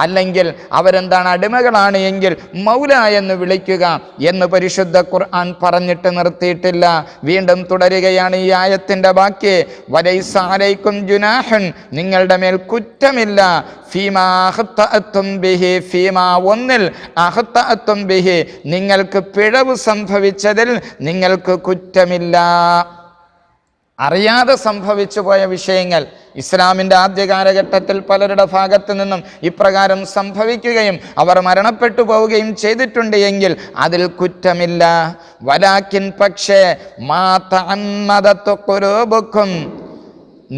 അല്ലെങ്കിൽ അവരെന്താണ്, അടിമകളാണ് എങ്കിൽ മൗല എന്ന് വിളിക്കുക എന്ന് പരിശുദ്ധ ഖുർആൻ പറഞ്ഞിട്ട് നിർത്തിയിട്ടില്ല. വീണ്ടും തുടരുകയാണ് ഈ ആയത്തിന്റെ ബാക്കി. വലൈസ അലൈക്കും ജുനാഹുൻ, നിങ്ങളുടെ മേൽ കുറ്റമില്ല. ഫീമാ അഖ്തഅതും ബിഹി, ഫീമാ ഒന്നിൽ, അഖ്തഅതും ബിഹി നിങ്ങൾക്ക് പിഴവ് സംഭവിച്ചതിൽ നിങ്ങൾക്ക് കുറ്റമില്ല. അറിയാതെ സംഭവിച്ചു പോയ വിഷയങ്ങൾ ഇസ്ലാമിൻ്റെ ആദ്യ കാലഘട്ടത്തിൽ പലരുടെ ഭാഗത്തു നിന്നും ഇപ്രകാരം സംഭവിക്കുകയും അവർ മരണപ്പെട്ടു പോവുകയും ചെയ്തിട്ടുണ്ട് എങ്കിൽ അതിൽ കുറ്റമില്ല. വലാക്കിൻ, പക്ഷേ മാ തഅമ്മദതു ഖുലൂബുക്കും,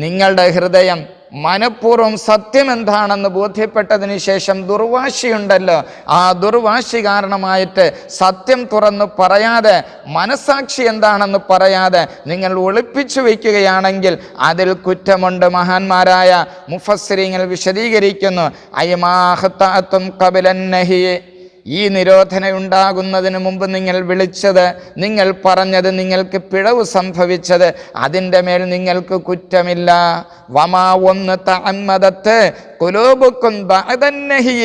നിങ്ങളുടെ ഹൃദയം മനഃപൂർവ്വം സത്യം എന്താണെന്ന് ബോധ്യപ്പെട്ടതിന് ശേഷം ദുർവാശിയുണ്ടല്ലോ, ആ ദുർവാശി കാരണമായിട്ട് സത്യം തുറന്ന് പറയാതെ, മനസാക്ഷി എന്താണെന്ന് പറയാതെ നിങ്ങൾ ഒളിപ്പിച്ചു വയ്ക്കുകയാണെങ്കിൽ അതിൽ കുറ്റമുണ്ട്. മഹാന്മാരായ മുഫസ്സിരീങ്ങൾ വിശദീകരിക്കുന്നു. അയ്മാഹത്തഅതും ഖബലൻ നഹി, ഈ നിരോധന ഉണ്ടാകുന്നതിന് മുമ്പ് നിങ്ങൾ വിളിച്ചത്, നിങ്ങൾ പറഞ്ഞത്, നിങ്ങൾക്ക് പിഴവ് സംഭവിച്ചത്, അതിൻ്റെ മേൽ നിങ്ങൾക്ക് കുറ്റമില്ല. വമാ ഒന്ന് തഅമ്മദത്ത് ഖുലൂബുക്കും ബഅദൻ നഹി,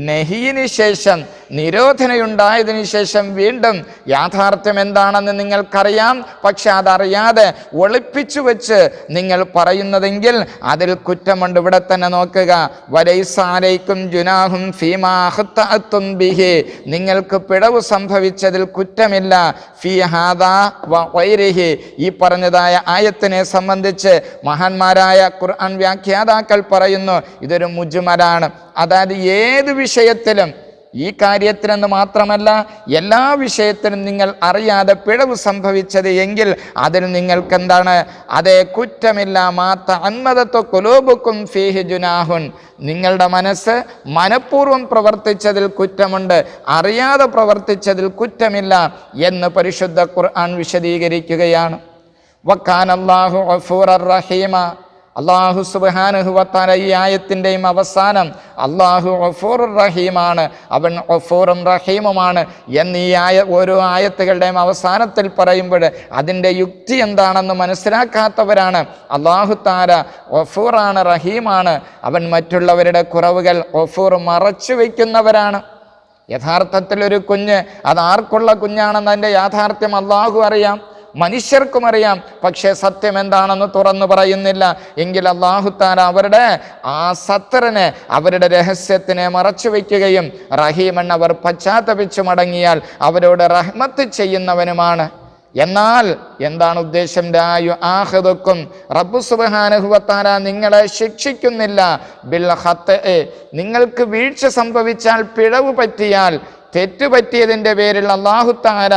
നഹിയിന് ശേഷം, നിരോധനയുണ്ടായതിനു ശേഷം വീണ്ടും യാഥാർത്ഥ്യം എന്താണെന്ന് നിങ്ങൾക്കറിയാം, പക്ഷെ അതറിയാതെ ഒളിപ്പിച്ചു വെച്ച് നിങ്ങൾ പറയുന്നതെങ്കിൽ അതിൽ കുറ്റമുണ്ട്. ഇവിടെ തന്നെ നോക്കുക. വലൈസ അലൈക്കും ജുനാഹും ഫീമാ അഖ്തഅതും ബിഹി, നിങ്ങൾക്ക് പിഴവ് സംഭവിച്ചതിൽ കുറ്റമില്ല. ഫീ ഹാദാ വ ഗൈരിഹി, ഈ പറഞ്ഞതായ ആയത്തിനെ സംബന്ധിച്ച് മഹാന്മാരായ ഖുർആൻ വ്യാഖ്യാതാക്കൾ പറയുന്നു ഇതൊരു മുജ്മലാണ്. അതായത് ഏത് വിഷയത്തിലും ഈ കാര്യത്തിനെന്ന് മാത്രമല്ല, എല്ലാ വിഷയത്തിനും നിങ്ങൾ അറിയാതെ പിഴവ് സംഭവിച്ചത് എങ്കിൽ അതിൽ നിങ്ങൾക്ക് എന്താണ്? അതേ കുറ്റമില്ല. മാത്ത അന്മദത്വ കുലൂബുക്കും ഫീഹി ജുനാഹുൻ, നിങ്ങളുടെ മനസ്സ് മനഃപൂർവ്വം പ്രവർത്തിച്ചതിൽ കുറ്റമുണ്ട്, അറിയാതെ പ്രവർത്തിച്ചതിൽ കുറ്റമില്ല എന്ന് പരിശുദ്ധ ഖുർആൻ വിശദീകരിക്കുകയാണ്. വക്കാനല്ലാഹു ഗഫൂറർ റഹീമ, അല്ലാഹു സുബ്ഹാനഹു വ തആല ഈ ആയത്തിൻ്റെയും അവസാനം അല്ലാഹു ഗഫൂറുർ റഹീമാണ്, അവൻ ഗഫൂറും റഹീമുമാണ് എന്ന് ഈ ഓരോ ആയത്തുകളുടെയും അവസാനത്തിൽ പറയുമ്പോൾ അതിൻ്റെ യുക്തി എന്താണെന്ന് മനസ്സിലാക്കാത്തവരാണ്. അല്ലാഹു തആല ഗഫൂറാണ്, റഹീമാണ്, അവൻ മറ്റുള്ളവരുടെ കുറവുകൾ ഗഫൂർ മറച്ചു വയ്ക്കുന്നവരാണ്. യഥാർത്ഥത്തിൽ ഒരു കുഞ്ഞ് അത് ആർക്കുള്ള കുഞ്ഞാണെന്ന് അതിൻ്റെ യാഥാർത്ഥ്യം അല്ലാഹു അറിയാം, മനുഷ്യർക്കും അറിയാം. പക്ഷേ സത്യം എന്താണെന്ന് തുറന്നു പറയുന്നില്ല. എങ്കിൽ അല്ലാഹു തആല അവരുടെ ആ സത്തറിനെ, അവരുടെ രഹസ്യത്തിനെ മറച്ചു വയ്ക്കുകയും റഹീമൻ അവർ പശ്ചാത്തപിച്ചു മടങ്ങിയാൽ അവരോട് റഹ്മത്ത് ചെയ്യുന്നവനുമാണ്. എന്നാൽ എന്താണ് ഉദ്ദേശം? ലായു ആഖിദുക്കും, റബ്ബ് സുബ്ഹാനഹു വ തആല നിങ്ങളെ ശിക്ഷിക്കുന്നില്ല ബിൽ ഖത്അ, നിങ്ങൾക്ക് വീഴ്ച സംഭവിച്ചാൽ, പിഴവ് പറ്റിയാൽ, തെറ്റുപറ്റിയതിൻ്റെ പേരിൽ, അല്ലാഹു തആല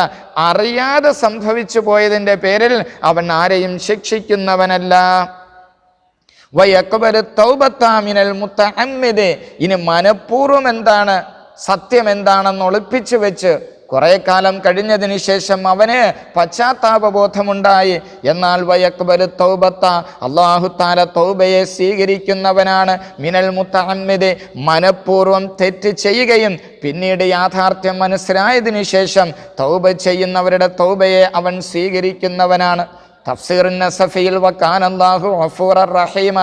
അറിയാതെ സംഭവിച്ചു പോയതിൻ്റെ പേരിൽ അവൻ ആരെയും ശിക്ഷിക്കുന്നവനല്ല. വയഖ്ബലു തൗബത മിനൽ മുതഅമ്മിദ്, ഇനി മനഃപൂർവ്വം എന്താണ്, സത്യം എന്താണെന്ന് ഒളിപ്പിച്ചു വെച്ച് കുറെ കാലം കഴിഞ്ഞതിന് ശേഷം അവന് പശ്ചാത്താപബോധമുണ്ടായി. എന്നാൽ വയഖ്ബലു തൗബത, അല്ലാഹു തആല തൗബയെ സ്വീകരിക്കുന്നവനാണ്. മിനൽ മുതഅമ്മിദ്, മനഃപൂർവ്വം തെറ്റ് ചെയ്യുകയും പിന്നീട് യാഥാർത്ഥ്യം മനസ്സിലായതിനു ശേഷം തൗബ ചെയ്യുന്നവരുടെ തൗബയെ അവൻ സ്വീകരിക്കുന്നവനാണ്. തഫ്സീർ നസഫിയിൽ വകാനല്ലാഹു ഗഫൂറർ റഹീമ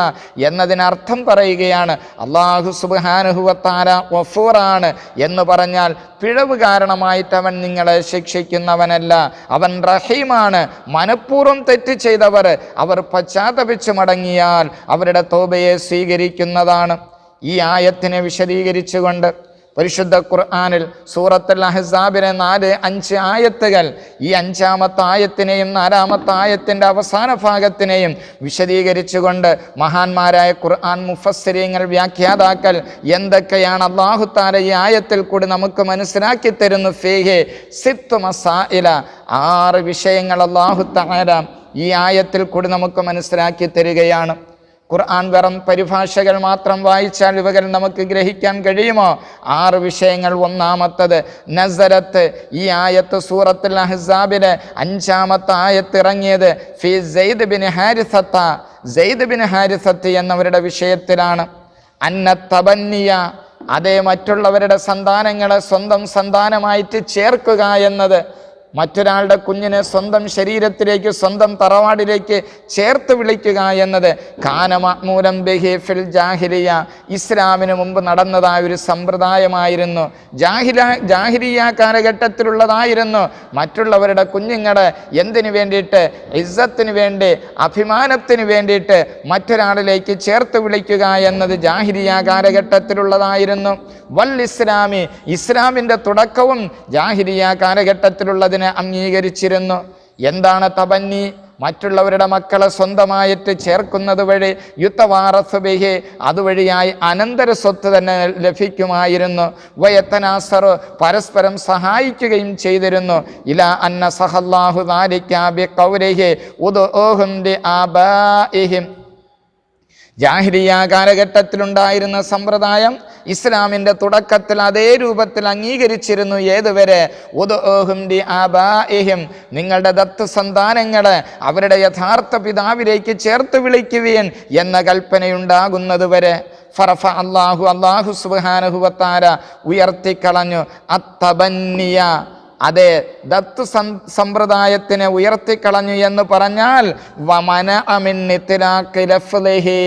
എന്നതിനർത്ഥം പറയുകയാണ്, അല്ലാഹു സുബ്ഹാനഹു വ തആല ഗഫൂറാണ് എന്ന് പറഞ്ഞാൽ പിഴവ് കാരണമായിട്ട് അവൻ നിങ്ങളെ ശിക്ഷിക്കുന്നവനല്ല, അവൻ റഹീമാണ്. മനഃപൂർവ്വം തെറ്റ് ചെയ്തവർ അവർ പശ്ചാത്തപിച്ചു മടങ്ങിയാൽ അവരുടെ തൗബയെ സ്വീകരിക്കുന്നതാണ്. ഈ ആയത്തിനെ വിശദീകരിച്ചുകൊണ്ട് പരിശുദ്ധ ഖുർആനിൽ സൂറത്തുൽ അഹ്സാബിലെ 4-5 ആയത്തുകൾ, ഈ 5-ാമത്തെ ആയത്തിനെയും 4-ാമത്തെ ആയത്തിൻ്റെ അവസാന ഭാഗത്തിനെയും വിശദീകരിച്ചുകൊണ്ട് മഹാന്മാരായ ഖുർആൻ മുഫസ്സിരീങ്ങൾ, വ്യാഖ്യാതാക്കൾ എന്തൊക്കെയാണ് അല്ലാഹു തആല ഈ ആയത്തിൽ കൂടി നമുക്ക് മനസ്സിലാക്കി തരുന്നു. ഫീഹി സിത്തു മസായില, 6 വിഷയങ്ങൾ അല്ലാഹു തആല ഈ ആയത്തിൽ കൂടി നമുക്ക് മനസ്സിലാക്കി തരികയാണ്. ഖുർആൻ വെറും പരിഭാഷകൾ മാത്രം വായിച്ചാൽ ഇവകൾ നമുക്ക് ഗ്രഹിക്കാൻ കഴിയുമോ? 6 വിഷയങ്ങൾ. ഒന്നാമത്തത് നസരത്ത്, ഈ ആയത്ത് സൂറത്തുൽ അഹ്സാബിലെ 5-ാമത്തെ ആയത്ത് ഇറങ്ങിയത് ഫി സെയ്ദ് ബിൻ ഹാരിസത്ത, സെയ്ദ് ബിൻ ഹാരിസത്ത് എന്നവരുടെ വിഷയത്തിലാണ്. അന്ന തബന്നിയ, അതേ മറ്റുള്ളവരുടെ സന്താനങ്ങളെ സ്വന്തം സന്താനമായിട്ട് ചേർക്കുക എന്നത്, മറ്റൊരാളുടെ കുഞ്ഞിനെ സ്വന്തം ശരീരത്തിലേക്ക്, സ്വന്തം തറവാടിലേക്ക് ചേർത്ത് വിളിക്കുക എന്നത് കാന മഅ്മൂലൻ ബിഹി ഫിൽ ജാഹിലിയ, ഇസ്ലാമിന് മുമ്പ് നടന്നതായ ഒരു സമ്പ്രദായമായിരുന്നു. ജാഹിലിയ കാലഘട്ടത്തിലുള്ളതായിരുന്നു. മറ്റുള്ളവരുടെ കുഞ്ഞുങ്ങളെ എന്തിനു വേണ്ടിയിട്ട്? ഇസ്സത്തിന് വേണ്ടി, അഭിമാനത്തിന് വേണ്ടിയിട്ട് മറ്റൊരാളിലേക്ക് ചേർത്ത് വിളിക്കുക എന്നത് ജാഹിലിയ കാലഘട്ടത്തിലുള്ളതായിരുന്നു. വൽ ഇസ്ലാമി, ഇസ്ലാമിൻ്റെ തുടക്കവും ജാഹിലിയ കാലഘട്ടത്തിലുള്ളതിനെ അംഗീകരിച്ചിരുന്നു. എന്താണ് തബന്നി? മറ്റുള്ളവരുടെ മക്കളെ സ്വന്തമായിട്ട് ചേർക്കുന്നത് വഴി യുത്തവാറസ് ബിഹി, അതുവഴിയായി അനന്തര സ്വത്ത് തന്നെ ലഭിക്കുമായിരുന്നു. വയത്തനാസറു, പരസ്പരം സഹായിക്കുകയും ചെയ്തിരുന്നു. ഇലാ അന്ന സഹല്ലാഹു ദാലിക ബിഖൗലിഹി ഉദ്ഊഹും ലിആബാഇഹിം, ജാഹിലിയ കാലഘട്ടത്തിലുണ്ടായിരുന്ന സമ്പ്രദായം ഇസ്ലാമിൻ്റെ തുടക്കത്തിൽ അതേ രൂപത്തിൽ അംഗീകരിച്ചിരുന്നു. ഏതുവരെ? ഉദ്ഊഹും ലിആബാഇഹിം, നിങ്ങളുടെ ദത്ത് സന്താനങ്ങളെ അവരുടെ യഥാർത്ഥ പിതാവിലേക്ക് ചേർത്ത് വിളിക്കുവിൻ എന്ന കൽപ്പനയുണ്ടാകുന്നത് വരെ. ഫറഫ അല്ലാഹു, അല്ലാഹു സുബ്ഹാനഹു വ തആല ഉയർത്തിക്കളഞ്ഞു അത്തബന്നിയ, അതെ ദത്ത് സമ്പ്രദായത്തിനെ ഉയർത്തിക്കളഞ്ഞു എന്ന് പറഞ്ഞാൽ വമന അമിൻ ഇത്ലാഖി ലഫ്ളിഹി,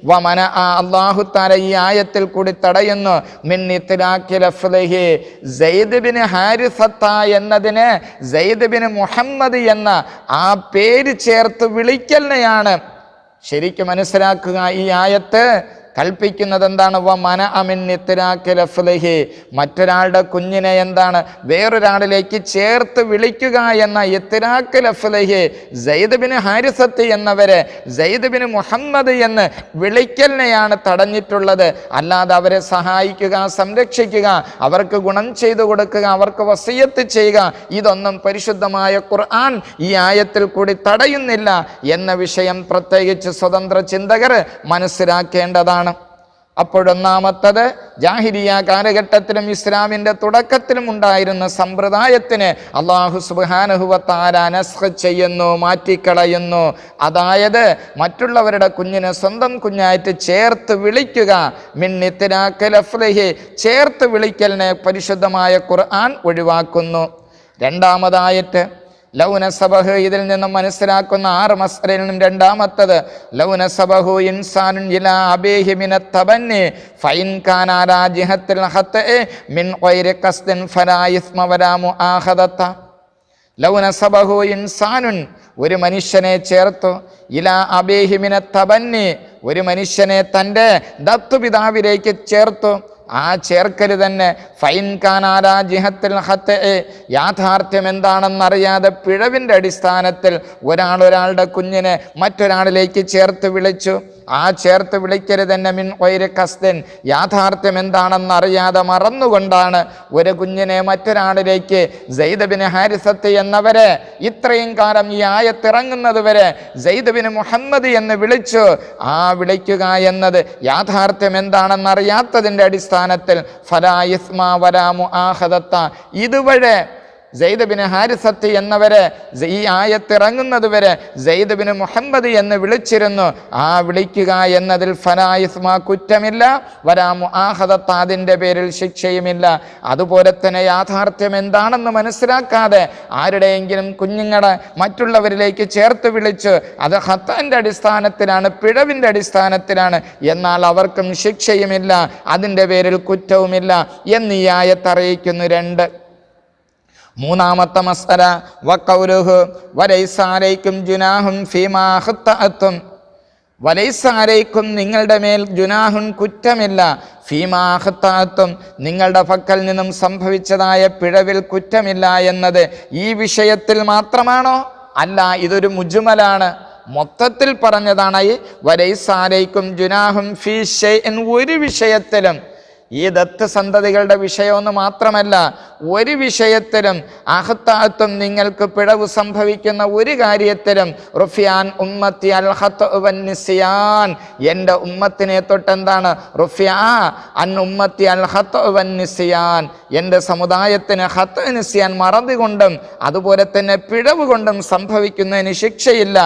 വമന, അല്ലാഹു തആല ഈ ആയത്തിൽ കൂടി തടയുന്നു മിൻ ഇത്ലാഖി ലഫ്ളിഹി, സെയ്ദ് ബിൻ ഹാരിസത്ത എന്നതിനെ സെയ്ദ് ബിൻ മുഹമ്മദ് എന്ന ആ പേര് ചേർത്ത് വിളിക്കലിനെയാണ് ശരിക്കും മനസ്സിലാക്കുക. ഈ ആയത്ത് കൽപ്പിക്കുന്നത് എന്താണ്? വമന അമിൻ ഇത്രാഖിലഫ്ലഹി, മറ്റൊരാളുടെ കുഞ്ഞിനെ എന്താണ് വേറൊരാളിലേക്ക് ചേർത്ത് വിളിക്കുക എന്ന ഇത്രാഖിലഫ്ലഹി, സെയ്ദ് ബിൻ ഹാരിസത്ത് എന്നവരെ സെയ്ദ് ബിൻ മുഹമ്മദ് എന്ന് വിളിക്കലിനെയാണ് തടഞ്ഞിട്ടുള്ളത്. അല്ലാതെ അവരെ സഹായിക്കുക, സംരക്ഷിക്കുക, അവർക്ക് ഗുണം ചെയ്തു കൊടുക്കുക, അവർക്ക് വസിയത്ത് ചെയ്യുക, ഇതൊന്നും പരിശുദ്ധമായ ഖുർആൻ ഈ ആയത്തിൽ കൂടി തടയുന്നില്ല എന്ന വിഷയം പ്രത്യേകിച്ച് സ്വതന്ത്ര ചിന്തകർ മനസ്സിലാക്കേണ്ടതാണ്. അപ്പോഴൊന്നാമത്തത്, ജാഹിലിയ കാലഘട്ടത്തിലും ഇസ്ലാമിൻ്റെ തുടക്കത്തിലും ഉണ്ടായിരുന്ന സമ്പ്രദായത്തിന് അല്ലാഹു സുബ്ഹാനഹു വ തആല നസ്ഖ് ചെയ്യുന്നു, മാറ്റിക്കളയുന്നു. അതായത് മറ്റുള്ളവരുടെ കുഞ്ഞിനെ സ്വന്തം കുഞ്ഞായിട്ട് ചേർത്ത് വിളിക്കുക, മിൻ ഇത്രാഖിൽ അഫ്ലഹി, ചേർത്ത് വിളിക്കലിനെ പരിശുദ്ധമായ ഖുർആൻ ഒഴിവാക്കുന്നു. രണ്ടാമതായിട്ട് ലൗനസബഹു, ഇതിൽ നിന്നും മനസ്സിലാക്കുന്ന 6 മസ്അലയിൽ നിന്നും രണ്ടാമത്തത്, ലൗനസബഹു ഇൻസാനുൻ ഇലാ അബീഹി മിനത് തബന്നി ഫഇൻ കാന അലാ ജിഹത്തിൽ ഖത്ഇ മിൻ ഗൈരി ഖസ്ദിൻ ഫലാ ഇസ്മ വലാ മുആഖദത. ലൗനസബഹു ഇൻസാനുൻ, ഒരു മനുഷ്യനെ ചേർത്തു, ഇലാ അബീഹി മിനത് തബന്നി, ഒരു മനുഷ്യനെ തൻ്റെ ദത്തുപിതാവിലേക്ക് ചേർത്തു. ആ ചേർക്കൽ തന്നെ ഫൈൻ കാനാലാ ജിഹത്തിൽ ഖത്ഇ, യാഥാർത്ഥ്യം എന്താണെന്നറിയാതെ പിഴവിൻ്റെ അടിസ്ഥാനത്തിൽ ഒരാളുടെ കുഞ്ഞിനെ മറ്റൊരാളിലേക്ക് ചേർത്ത് വിളിച്ചു. ആ ചേർത്ത് വിളിക്കൽ തന്നെ മിൻ ഗൈരി ഖസ്ദിൻ, യാഥാർത്ഥ്യം എന്താണെന്നറിയാതെ മറന്നുകൊണ്ടാണ് ഒരു കുഞ്ഞിനെ മറ്റൊരാളിലേക്ക് സെയ്ദ് ബിൻ ഹാരിസത്ത് എന്നവരെ ഇത്രയും കാലം ഈ ആയത്തിറങ്ങുന്നത് വരെ സെയ്ദ് ബിൻ മുഹമ്മദ് എന്ന് വിളിച്ചു. ആ വിളിക്കുക എന്നത് യാഥാർത്ഥ്യം എന്താണെന്നറിയാത്തതിൻ്റെ അടിസ്ഥാനത്തിൽ ഫലാ ഇസ്മ വലാ മുആഖദത, ഇതുവരെ സെയ്ദ് ബിൻ ഹാരിസത്ത് എന്നവരെ ഈ ആയത്തിറങ്ങുന്നത് വരെ സെയ്ദ് ബിൻ മുഹമ്മദ് എന്ന് വിളിച്ചിരുന്നു. ആ വിളിക്കുക എന്നതിൽ ഫലാ ഇസ്മ, കുറ്റമില്ല, വലാ മുആഖദത, അതിൻ്റെ പേരിൽ ശിക്ഷയുമില്ല. അതുപോലെ തന്നെ യാഥാർത്ഥ്യം എന്താണെന്ന് മനസ്സിലാക്കാതെ ആരുടെയെങ്കിലും കുഞ്ഞുങ്ങളെ മറ്റുള്ളവരിലേക്ക് ചേർത്ത് വിളിച്ച് അത് ഖത്അന്റെ അടിസ്ഥാനത്തിലാണ്, പിഴവിൻ്റെ അടിസ്ഥാനത്തിലാണ്, എന്നാൽ അവർക്കും ശിക്ഷയുമില്ല, അതിൻ്റെ പേരിൽ കുറ്റവുമില്ല എന്ന് ഈ ആയത്തറിയിക്കുന്നു. 2. മൂന്നാമത്തെ മസ്അല, വഖൗലുഹു വലൈസ അലൈക്കും ജുനാഹുൻ ഫീമാ ഖത്തഅതും, വലൈസ അലൈക്കും, നിങ്ങളുടെ മേൽ ജുനാഹുൻ, കുറ്റമില്ല, ഫീമാ ഖത്തഅതും, നിങ്ങളുടെ പക്കൽ നിന്നും സംഭവിച്ചതായ പിഴവിൽ കുറ്റമില്ല എന്നത് ഈ വിഷയത്തിൽ മാത്രമാണോ? അല്ല, ഇതൊരു മുജ്മലാണ്, മൊത്തത്തിൽ പറഞ്ഞതാണ്. ഈ വലൈസ അലൈക്കും ജുനാഹുൻ ഫീ ഷൈഇൻ, ഒരു വിഷയത്തിലും, ഈ ദത്ത് സന്തതികളുടെ വിഷയമൊന്നും മാത്രമല്ല, ഒരു വിഷയത്തിലും അഖ്തഅതും, നിങ്ങൾക്ക് പിഴവ് സംഭവിക്കുന്ന ഒരു കാര്യത്തിലും, റുഫിയാൻ ഉമ്മത്തി അൽ ഖത്അ വൻ നിസ്യാൻ, എൻ്റെ ഉമ്മത്തിനെ തൊട്ടെന്താണ്, റുഫിയാ അൻ ഉമ്മത്തി അൽ ഖത്അ വൻ നിസ്യാൻ, എൻ്റെ സമുദായത്തിന് ഖത്അ നിസ്യാൻ, മറതി കൊണ്ടും അതുപോലെ തന്നെ പിഴവ് കൊണ്ടും സംഭവിക്കുന്നതിന് ശിക്ഷയില്ല.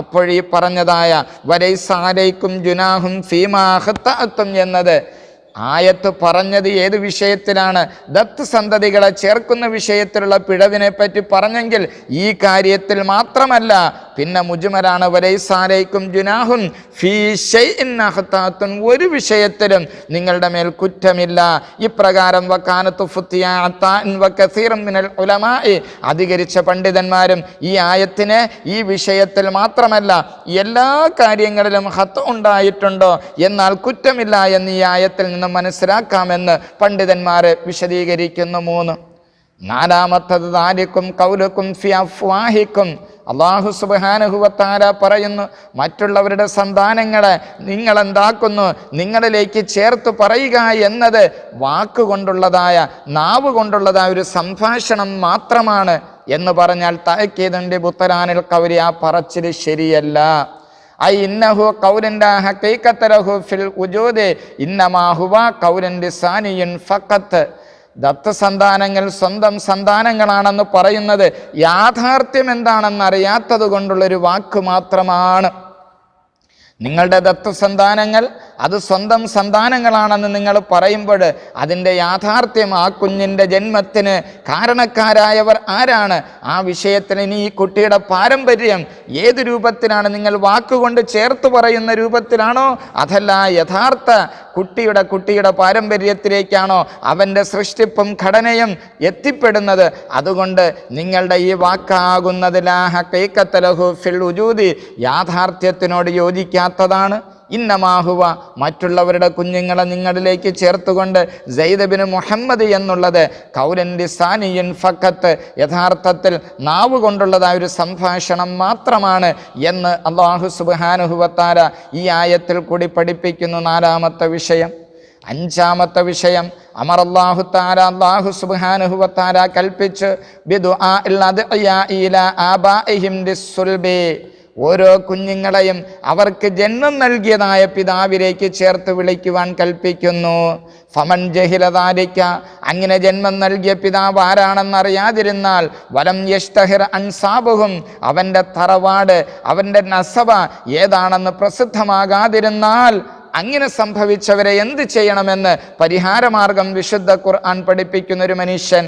അപ്പോഴീ പറഞ്ഞതായ വലൈസ അലൈക്കും ജുനാഹും ഫീമാ ഖത്തഅതും എന്നത് ആയത്ത് പറഞ്ഞത് ഏത് വിഷയത്തിലാണ്? ദത്ത് സന്തതികളെ ചേർക്കുന്ന വിഷയത്തിലുള്ള പിഴവിനെ പറ്റി പറഞ്ഞെങ്കിൽ ഈ കാര്യത്തിൽ മാത്രമല്ല, പിന്നെ മുജ്മലാണ്. വലൈസ അലൈക്കും ജുനാഹുൻ ഫീ ഷൈഇൻ അഖ്തഅതുൻ, ഒരു വിഷയത്തിലും നിങ്ങളുടെ മേൽ കുറ്റമില്ല. ഇപ്രകാരം വകാനതു ഫുത്തിയ അത്താൻ വകസീറൻ മിനൽ ഉലമാഇ, അധികരിച്ച പണ്ഡിതന്മാരും ഈ ആയത്തിനെ ഈ വിഷയത്തിൽ മാത്രമല്ല എല്ലാ കാര്യങ്ങളിലും ഖത്അ ഉണ്ടായിട്ടുണ്ടോ എന്നാൽ കുറ്റമില്ല എന്ന് ഈ ആയത്തിൽ നിന്ന് മനസ്സിലാക്കാമെന്ന് പണ്ഡിതന്മാർ വിശദീകരിക്കുന്നു. 3. നാലാമത്തത്, ദാലിക്കും ഖൗലുക്കും ഫി അഫ്വാഹിക്കും, അല്ലാഹു സുബ്ഹാനഹു വ തആല പറയുന്നു, മറ്റുള്ളവരുടെ സന്താനങ്ങളെ നിങ്ങൾ എന്താക്കുന്നു, നിങ്ങളിലേക്ക് ചേർത്ത് പറയുക എന്നത് വാക്കുകൊണ്ടുള്ളതായ, നാവ് കൊണ്ടുള്ളതായ ഒരു സംഭാഷണം മാത്രമാണ് എന്ന് പറഞ്ഞാൽ തഅക്കീദിന്റെ ബുത്തലാനിൽ ഖൗലി, ആ പറച്ചിൽ ശരിയല്ല. ഐ ഇന്നഹു ഖൗലൻ ലാ ഹഖീഖത ലഹു ഫിൽ വുജൂദി ഇന്നമാ ഹുവ ഖൗലൻ ലിസാനിയൻ ഫഖത്ത്. ദത്ത് സന്താനങ്ങൾ സ്വന്തം സന്താനങ്ങളാണെന്ന് പറയുന്നത് യാഥാർത്ഥ്യം എന്താണെന്ന് അറിയാത്തത് കൊണ്ടുള്ളൊരു വാക്ക് മാത്രമാണ്. നിങ്ങളുടെ ദത്ത് സന്താനങ്ങൾ അത് സ്വന്തം സന്താനങ്ങളാണെന്ന് നിങ്ങൾ പറയുമ്പോൾ അതിൻ്റെ യാഥാർത്ഥ്യം, ആ കുഞ്ഞിൻ്റെ ജന്മത്തിന് കാരണക്കാരായവർ ആരാണ്, ആ വിഷയത്തിൽ ഇനി ഈ കുട്ടിയുടെ പാരമ്പര്യം ഏത് രൂപത്തിലാണ്, നിങ്ങൾ വാക്കുകൊണ്ട് ചേർത്ത് പറയുന്ന രൂപത്തിലാണോ, അതല്ല യഥാർത്ഥ കുട്ടിയുടെ പാരമ്പര്യത്തിലേക്കാണോ അവൻ്റെ സൃഷ്ടിപ്പും ഘടനയും എത്തിപ്പെടുന്നത്? അതുകൊണ്ട് നിങ്ങളുടെ ഈ വാക്കാകുന്നത് ലാ ഹഖീഖത ലഹു ഫിൽ വുജൂദി, യാഥാർത്ഥ്യത്തിനോട് യോജിക്കാത്തതാണ്. ഇന്നമാഹുവ മറ്റുള്ളവരുടെ കുഞ്ഞുങ്ങളെ നിങ്ങളിലേക്ക് ചേർത്തുകൊണ്ട് സെയ്ദ് ബിൻ മുഹമ്മദ് എന്നുള്ളത് ഖൗലൻ ലിസാനിയൻ ഫഖത്ത്, യഥാർത്ഥത്തിൽ നാവ് കൊണ്ടുള്ളതായ ഒരു സംഭാഷണം മാത്രമാണ് എന്ന് അല്ലാഹു സുബ്ഹാനഹു വ തആല ഈ ആയത്തിൽ കൂടി പഠിപ്പിക്കുന്നു. നാലാമത്തെ വിഷയം. അഞ്ചാമത്തെ വിഷയം, അമറല്ലാഹു തആല അല്ലാഹു സുബ്ഹാനഹു വ തആല കൽപ്പിച്ച് ബിദുആഇൽ അദ്ഇയാ ഇലാ ആബാഇഹിം ലിസ്സുൽബി, ഓരോ കുഞ്ഞുങ്ങളെയും അവർക്ക് ജന്മം നൽകിയതായ പിതാവിലേക്ക് ചേർത്ത് വിളിക്കുവാൻ കൽപ്പിക്കുന്നു. ഫമൻ ജഹില ദാലിക, അങ്ങനെ ജന്മം നൽകിയ പിതാവ് ആരാണെന്നറിയാതിരുന്നാൽ, വലം യഷ്തഹിർ അൻസാബുഹും, അവൻ്റെ തറവാട് അവൻ്റെ നസബ ഏതാണെന്ന് പ്രസിദ്ധമാകാതിരുന്നാൽ, അങ്ങനെ സംഭവിച്ചവരെ എന്ത് ചെയ്യണമെന്ന് പരിഹാരമാർഗം വിശുദ്ധ ഖുർആൻ പഠിപ്പിക്കുന്ന ഒരു മനുഷ്യൻ,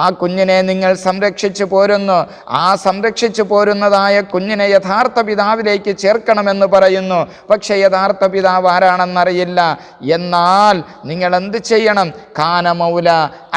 ആ കുഞ്ഞിനെ നിങ്ങൾ സംരക്ഷിച്ചു പോരുന്നു, ആ സംരക്ഷിച്ചു പോരുന്നതായ കുഞ്ഞിനെ യഥാർത്ഥ പിതാവിലേക്ക് ചേർക്കണമെന്ന് പറയുന്നു. പക്ഷെ യഥാർത്ഥ പിതാവ് ആരാണെന്നറിയില്ല. എന്നാൽ നിങ്ങൾ എന്ത് ചെയ്യണം? കാന മൗല,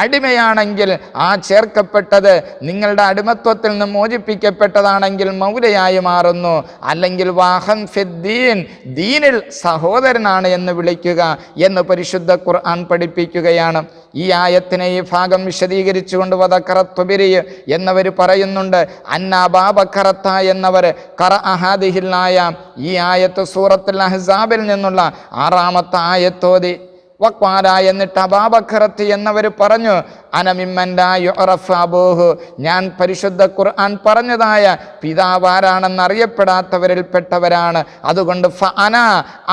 അടിമയാണെങ്കിൽ ആ ചേർക്കപ്പെട്ടത് നിങ്ങളുടെ അടിമത്വത്തിൽ നിന്ന് മോചിപ്പിക്കപ്പെട്ടതാണെങ്കിൽ മൗലയായി മാറുന്നു. അല്ലെങ്കിൽ വാഹൻ ഫിദ്ദീൻ, ദീനിൽ സഹോദരനാണ് എന്ന് വിളിക്കുക എന്ന് പരിശുദ്ധ ഖുർആൻ പഠിപ്പിക്കുകയാണ്. ഈ ആയത്തിനെ ഈ ഭാഗം വിശദീകരിച്ചുകൊണ്ട് വദക്കറത്തുബിരി എന്നവർ പറയുന്നുണ്ട്. അന്നാബാബക്കറത്ത എന്നവർ ഖറഅഹാദിഹില്ലായ, ഈ ആയത്ത് സൂറത്തുൽ അഹ്സാബിൽ നിന്നുള്ള 6-ാമത്തെ ആയത്തോതി. വഖാല, എന്നിട്ട് അബൂബക്കറത്ത് എന്നവർ പറഞ്ഞു, അനമിമ്മൻ ലാ യുറഫ് അബൂഹു, ഞാൻ പരിശുദ്ധ ഖുർആൻ പറഞ്ഞതായ പിതാവ് ആരാണെന്ന് അറിയപ്പെടാത്തവരിൽ പെട്ടവരാണ്. അതുകൊണ്ട് ഫഅന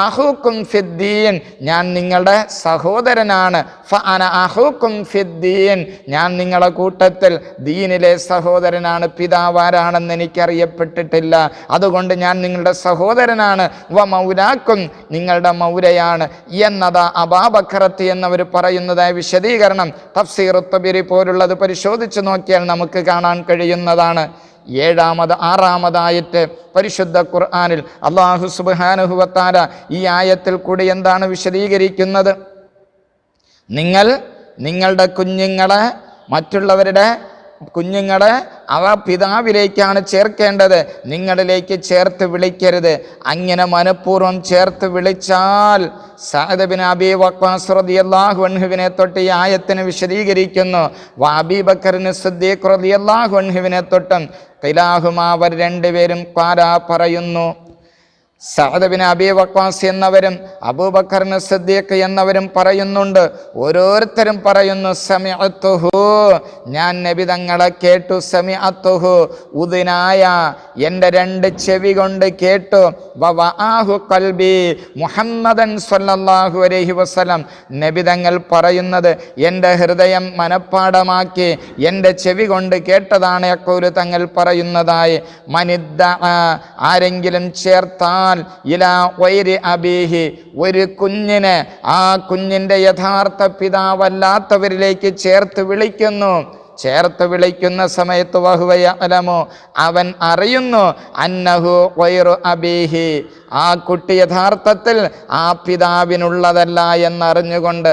അഖൂക്കും ഫിദ്ദീൻ, ഞാൻ നിങ്ങളുടെ സഹോദരനാണ്. ഫഅന അഖൂക്കും ഫിദ്ദീൻ, ഞാൻ നിങ്ങളുടെ കൂട്ടത്തിൽ ദീനിലെ സഹോദരനാണ്. പിതാവ് ആരാണെന്ന് എനിക്കറിയപ്പെട്ടിട്ടില്ല, അതുകൊണ്ട് ഞാൻ നിങ്ങളുടെ സഹോദരനാണ്. വ മൗലാക്കും, നിങ്ങളുടെ മൗലയാണ് എന്നതാ അബൂബക്കറത്ത് എന്നവർ പറയുന്നതായ വിശദീകരണം തഫ്സീർ തബരി പോലുള്ളത് പരിശോധിച്ച് നോക്കിയാൽ നമുക്ക് കാണാൻ കഴിയുന്നതാണ്. 6-ാമതായിട്ട് പരിശുദ്ധ ഖുർആനിൽ അല്ലാഹു സുബ്ഹാനഹു വ തആല ഈ ആയത്തിൽ കൂടി എന്താണ് വിശദീകരിക്കുന്നത്? നിങ്ങളുടെ കുഞ്ഞുങ്ങളെ, മറ്റുള്ളവരുടെ കുഞ്ഞുങ്ങളെ അവ പിതാവിലേക്കാണ് ചേർക്കേണ്ടത്, നിങ്ങളിലേക്ക് ചേർത്ത് വിളിക്കരുത്. അങ്ങനെ മനഃപൂർവ്വം ചേർത്ത് വിളിച്ചാൽ, സഅദ് ബിൻ അബീ വഖാസ് റളിയല്ലാഹു അൻഹുവിനെ തൊട്ട് ഈ ആയത്തിന് വിശദീകരിക്കുന്നു. വഅബീ ബക്കറിന് സിദ്ദീഖ് റളിയല്ലാഹു അൻഹുവിനെ തൊട്ടും ഖിലാഹുമാ, അവർ രണ്ടുപേരും ഖാലാ പറയുന്നു. സഅദ് ബിൻ അബീ വഖാസ് എന്നവരും അബൂബക്കറിന് സിദ്ദീഖ് എന്നവരും പറയുന്നുണ്ട്. ഓരോരുത്തരും പറയുന്നു, സമിഅത്തുഹു, ഞാൻ നബി തങ്ങളെ കേട്ടു. സമിഅത്തുഹു, ഉദ്നായ, എൻ്റെ 2 ചെവി കൊണ്ട് കേട്ടു. വവആഹു ഖൽബി, മുഹമ്മദൻ സ്വല്ലല്ലാഹു അലൈഹി വസല്ലം, നബി തങ്ങൾ പറയുന്നത് എൻ്റെ ഹൃദയം മനഃപ്പാടമാക്കി എൻ്റെ ചെവി കൊണ്ട് കേട്ടതാണ് യഖൂലു, തങ്ങൾ പറയുന്നതായി. മനിദ്ദ, ആരെങ്കിലും ചേർത്താൽ ഇലാ ഗൈരി അബീഹി, ഒരു കുഞ്ഞിനെ ആ കുഞ്ഞിൻ്റെ യഥാർത്ഥ പിതാവല്ലാത്തവരിലേക്ക് ചേർത്ത് വിളിക്കുന്നു. ചേർത്ത് വിളിക്കുന്ന സമയത്ത് വഹുവ യഅലമു, അവൻ അറിയുന്നു, അന്നഹു ഗൈറു അബീഹി, ആ കുട്ടി യഥാർത്ഥത്തിൽ ആ പിതാവിനുള്ളതല്ല എന്നറിഞ്ഞുകൊണ്ട്,